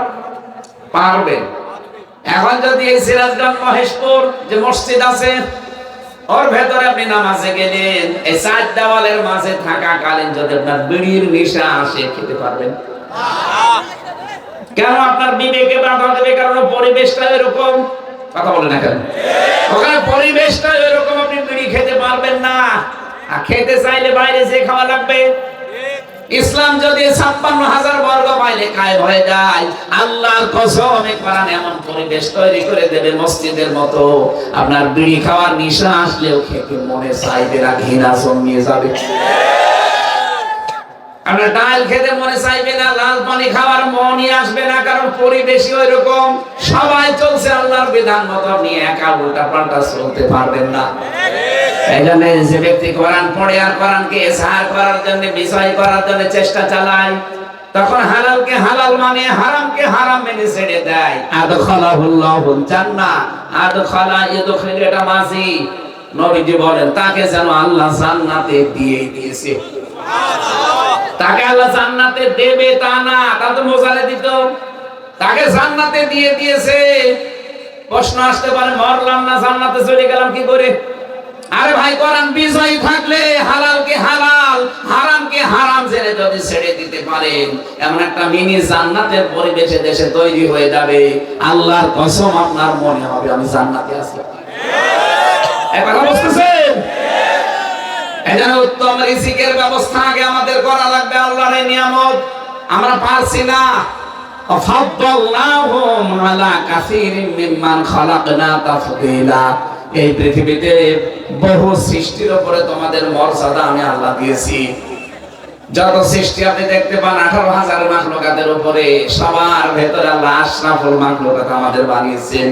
পারবেন। এখন যদি এই সিরাজগঞ্জ মহেশপুর যে মসজিদ আছে ওর ভেতরে আপনি নামাজে গেলেন, এই 4 দেওয়ালের মাঝে থাকাকালীন যদি আপনার বিড়ির নেশা আসে, খেতে পারবেন? কেন? আপনার বিবেকে বাধা দেবে, কারণ পরিবেশটা এরকম। কথা বলে না কেন? ওখানে পরিবেশটা এরকম, আপনি বিড়ি খেতে পারবেন না। আর খেতে চাইলে বাইরে যে খাওয়া লাগবে। ইসলাম যদি 56,000 বর্গ মাইলে কায়েম হয়ে যায়, আল্লাহর কসম কোরআন এমন পরিবেশ তৈরি করে দেবে মসজিদের মতো, আপনার বিড়ি খাওয়ার নেশা আসলেও খেতে মনে চাইবে না, ঘৃণা জন্মিয়ে যাবে। আপনার ডাল খেতে মনে চাইবে না, লাল পানি খাওয়ার মনই আসবে না, কারণ পরিবেশই ওইরকম। সবাই চলছে আল্লাহর বিধান মতো, আপনি একা উল্টা পাল্টা চলতে পারবেন না। এই জন্য যে ব্যক্তি কোরআন পড়ে আর কোরআনকে ইজহার করার জন্য, বিজয় করার জন্য চেষ্টা চালায়, তখন হালালকে হালাল মানে, হারামকে হারাম মেনে ছেড়ে দেয়। আদখালাহুল্লাহুল জান্নাহ, আদখালা ইদখিল, এটা মাঝি। নবীজি বলেন তাকে যেন আল্লাহ জান্নাতে দিয়ে দিয়েছে। তাকে আল্লাহ জান্নাতে দেবে তা না, তা তো মোজালে দিত। তাকে জান্নাতে দিয়ে দিয়েছে। প্রশ্ন আসতে পারে, মরলাম না, জান্নাতে চলে গেলাম কি করে? আরে ভাই, কোরআন বিজয়ী থাকলে হালালকে হালাল, হারামকে হারাম জেনে যদি ছেড়ে দিতে পারেন, এমন একটা মিনি জান্নাতের পরিবেশে দেশে তৈরি হয়ে যাবে, আল্লাহর কসম আপনার মনে হবে আমি জান্নাতে আছি। এই কথা বুঝতেছেন? এজন্য উত্তম রিজিকের ব্যবস্থা আগে আমাদের করা লাগবে। আল্লাহর এই নিয়ামত আমরা পারছি না। ফাদ্দালনাহুম আলা কাসীরিন মিম্মান খালাকনা তাফদীলা। এই পৃথিবীতে বহু সৃষ্টির উপরে তোমাদের মর্যাদা আমি আল্লাহ দিয়েছি। যত সৃষ্টি আপনি দেখতে পান 18,000 মাখলুকাতের উপরে, সবার ভেতরে আল্লাহ আশরাফুল মাখলুকাত আমাদের বানিয়েছেন।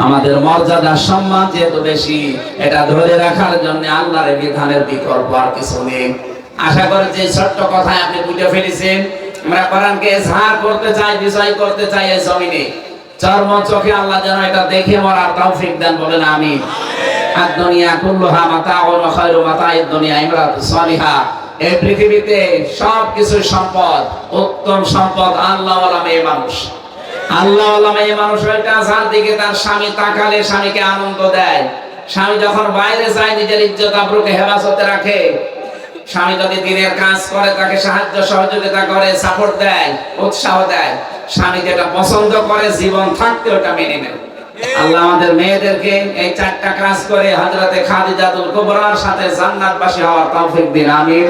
আমাদের মর্যাদা সম্মান যেহেতু বেশি, এটা ধরে রাখার জন্য আল্লাহর বিধানের বিকল্প আর কিছু নেই। আশা করি যে ছোট্ট কথায় আপনি বুঝে ফেলেছেন। আমরা কোরআনকে ইজহার করতে চাই, বিজয় করতে চাই এই জমিনে। চর্ম চোখে আল্লাহ যেন এটা দেখে মরার তৌফিক দেন, বলেন আমিন। আদ-দুনিয়া কুল্লুহা মাতাউন ওয়া খায়রু মাতাইদ দুনিয়া ইমরাতুস সালিহা। এই পৃথিবীতে সবকিছু সম্পদ, উত্তম সম্পদ আল্লাহওয়ালা মেয়ে মানুষ। আল্লাহওয়ালা মেয়ে মানুষ ওইটা যার দিকে তার স্বামী তাকালে স্বামীকে আনন্দ দেয়। স্বামী যখন বাইরে যায় নিজের ইজ্জত আবরুকে হেফাজতে রাখে। স্বামী যদি দিনের কাজ করে তাকে সাহায্য সহযোগিতা করে, সাপোর্ট দেয়, উৎসাহ দেয়। স্বামী যেটা পছন্দ করে জীবন থাকতে ওটা মেনে নেয়। আল্লাহ আমাদের মেয়েদেরকে এই 4টা কাজ করে হযরতে খাদিজাতুল কুবরার সাথে জান্নাতবাসী হওয়ার তৌফিক দিন, আমিন।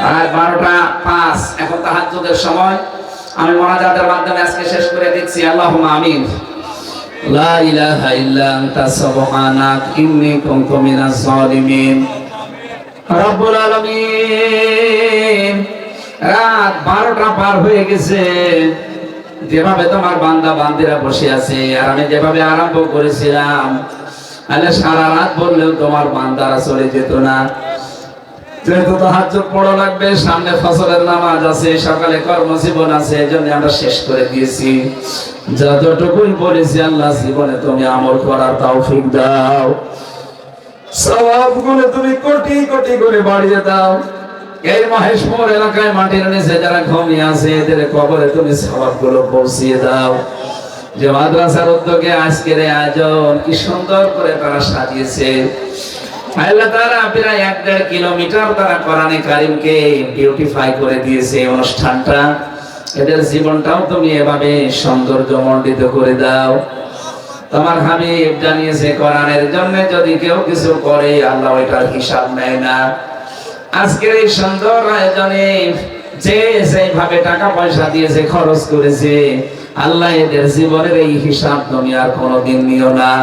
আর 12টা 5 এখন তাহাজ্জুদের সময়। আমি মুনাজাতের মাধ্যমে আজকে শেষ করে দিচ্ছি। আল্লাহুম্মা আমিন। লা ইলাহা ইল্লা আনতা সুবহানাক ইন্নী কুনতু মিনাজ জালিমিন। রব্বুল আলামিন, রাত 12টা পার হয়ে গেছে। যেভাবে তোমার বান্দা বান্দিরা বসে আছে আর আমি যেভাবে আরম্ভ করেছিলাম, তাহলে সারা রাত বললেও তোমার বান্দারা চলে যেত না। যেহেতু তাহাজ্জুদ পড়া লাগবে, সামনে ফজরের নামাজ আছে, সকালে কর্মজীবন আছে, এজন্য আমরা শেষ করে দিয়েছি। যতটুকুই বলেছি আল্লাহ জীবনে তুমি আমল করার তৌফিক দাও, সওয়াবগুলো তুমি কোটি কোটি করে বাড়িয়ে দাও। এই মহেশপুর এলাকায় মাটির নিচে যারা ঘুমিয়ে আছে এদের কবরে তুমি সওয়াবগুলো পৌঁছিয়ে দাও। যে মাদ্রাসার উদ্যোগে আজকের এই আয়োজন কি সুন্দর করে তারা সাজিয়েছে, আল্লাহ তাআলা প্রায় 1.5 কিলোমিটার তারা কোরআনে কারীমকে বিউটিফাই করে দিয়েছে অনুষ্ঠানটা। এদের জীবনটাও তুমি এভাবে সৌন্দর্যমণ্ডিত করে দাও। তোমার হাবিব জানিয়েছে কোরআনের জন্য যদি কেউ কিছু করে আল্লাহ ওইটার হিসাব নেয় না। আজকের এই সুন্দর আয়োজনে যে যেভাবে টাকা পয়সা দিয়েছে, খরচ করেছে, আল্লাহ এদের জীবনের এই হিসাব তুমি আর কোনোদিন নিও না।